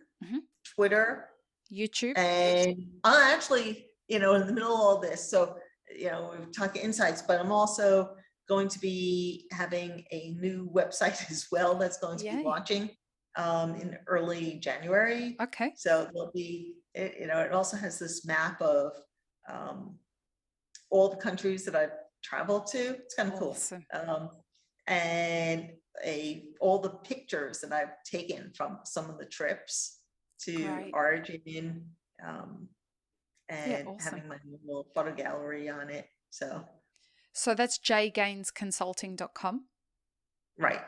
Twitter, YouTube, and I'm actually, in the middle of all this. So, we're talking insights, but I'm also going to be having a new website as well that's going to be launching in early January. Okay. So there'll be, it also has this map of all the countries that I've traveled to. It's kind of awesome. Cool. And all the pictures that I've taken from some of the trips to Origin, and awesome. having my little photo gallery on it. So that's jganesconsulting.com. Right.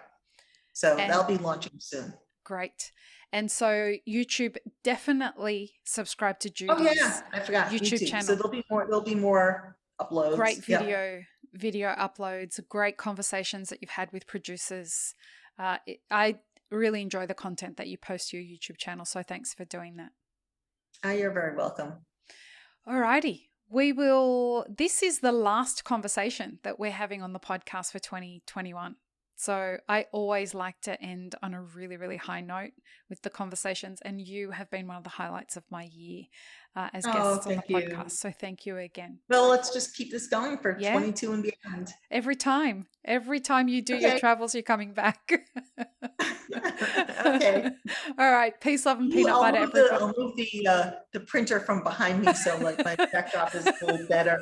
So that'll be launching soon. Great. And so YouTube, definitely subscribe to Judy's I forgot YouTube channel. So there'll be more uploads. Great video uploads, great conversations that you've had with producers. I really enjoy the content that you post to your YouTube channel. So thanks for doing that. You're very welcome. Alrighty. this is the last conversation that we're having on the podcast for 2021. So I always like to end on a really, really high note with the conversations, and you have been one of the highlights of my year as guests on the podcast. So thank you again. Well, let's just keep this going for 22 and beyond. Every time you do your travels, you're coming back. Okay. All right. Peace, love, and peanut butter, everybody. I'll move the printer from behind me so like my backdrop is a little better.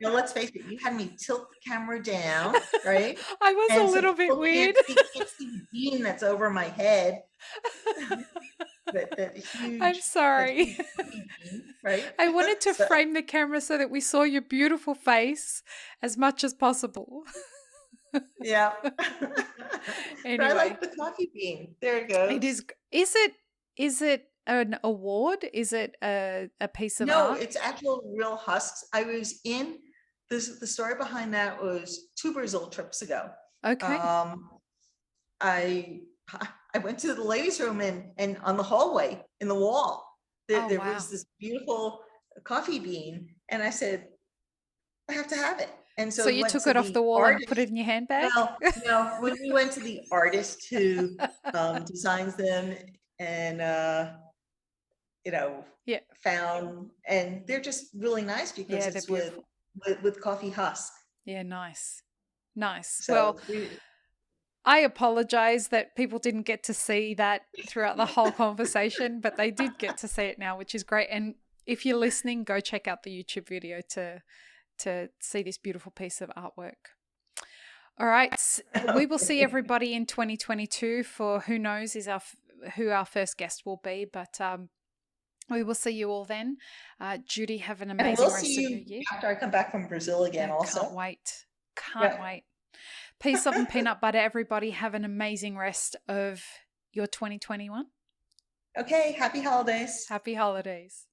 Let's face it, you had me tilt the camera down, right? I was a little bit weird. You can't see the beam that's over my head. That huge, I'm sorry. beam, right? I wanted to frame the camera so that we saw your beautiful face as much as possible. Yeah. Anyway. But I like the coffee bean. There it goes. It is. Is it an award? Is it a piece of art? No, it's actual real husks. I was in this. The story behind that was 2 Brazil trips ago. Okay. I went to the ladies' room and on the hallway in the wall there was this beautiful coffee bean, and I said, I have to have it. And so you took it off the wall and put it in your handbag? Well, no, when we went to the artist who designs them and found, and they're just really nice because it's with coffee husk. Yeah, nice. So, well, I apologize that people didn't get to see that throughout the whole conversation, but they did get to see it now, which is great. And if you're listening, go check out the YouTube video to see this beautiful piece of artwork. All right. We will see everybody in 2022 for who knows who our first guest will be, but we will see you all then. Judy, have an amazing rest of your year. After I come back from Brazil again also. Can't wait. Peace, love, and peanut butter, everybody. Have an amazing rest of your 2021. Okay. Happy holidays. Happy holidays.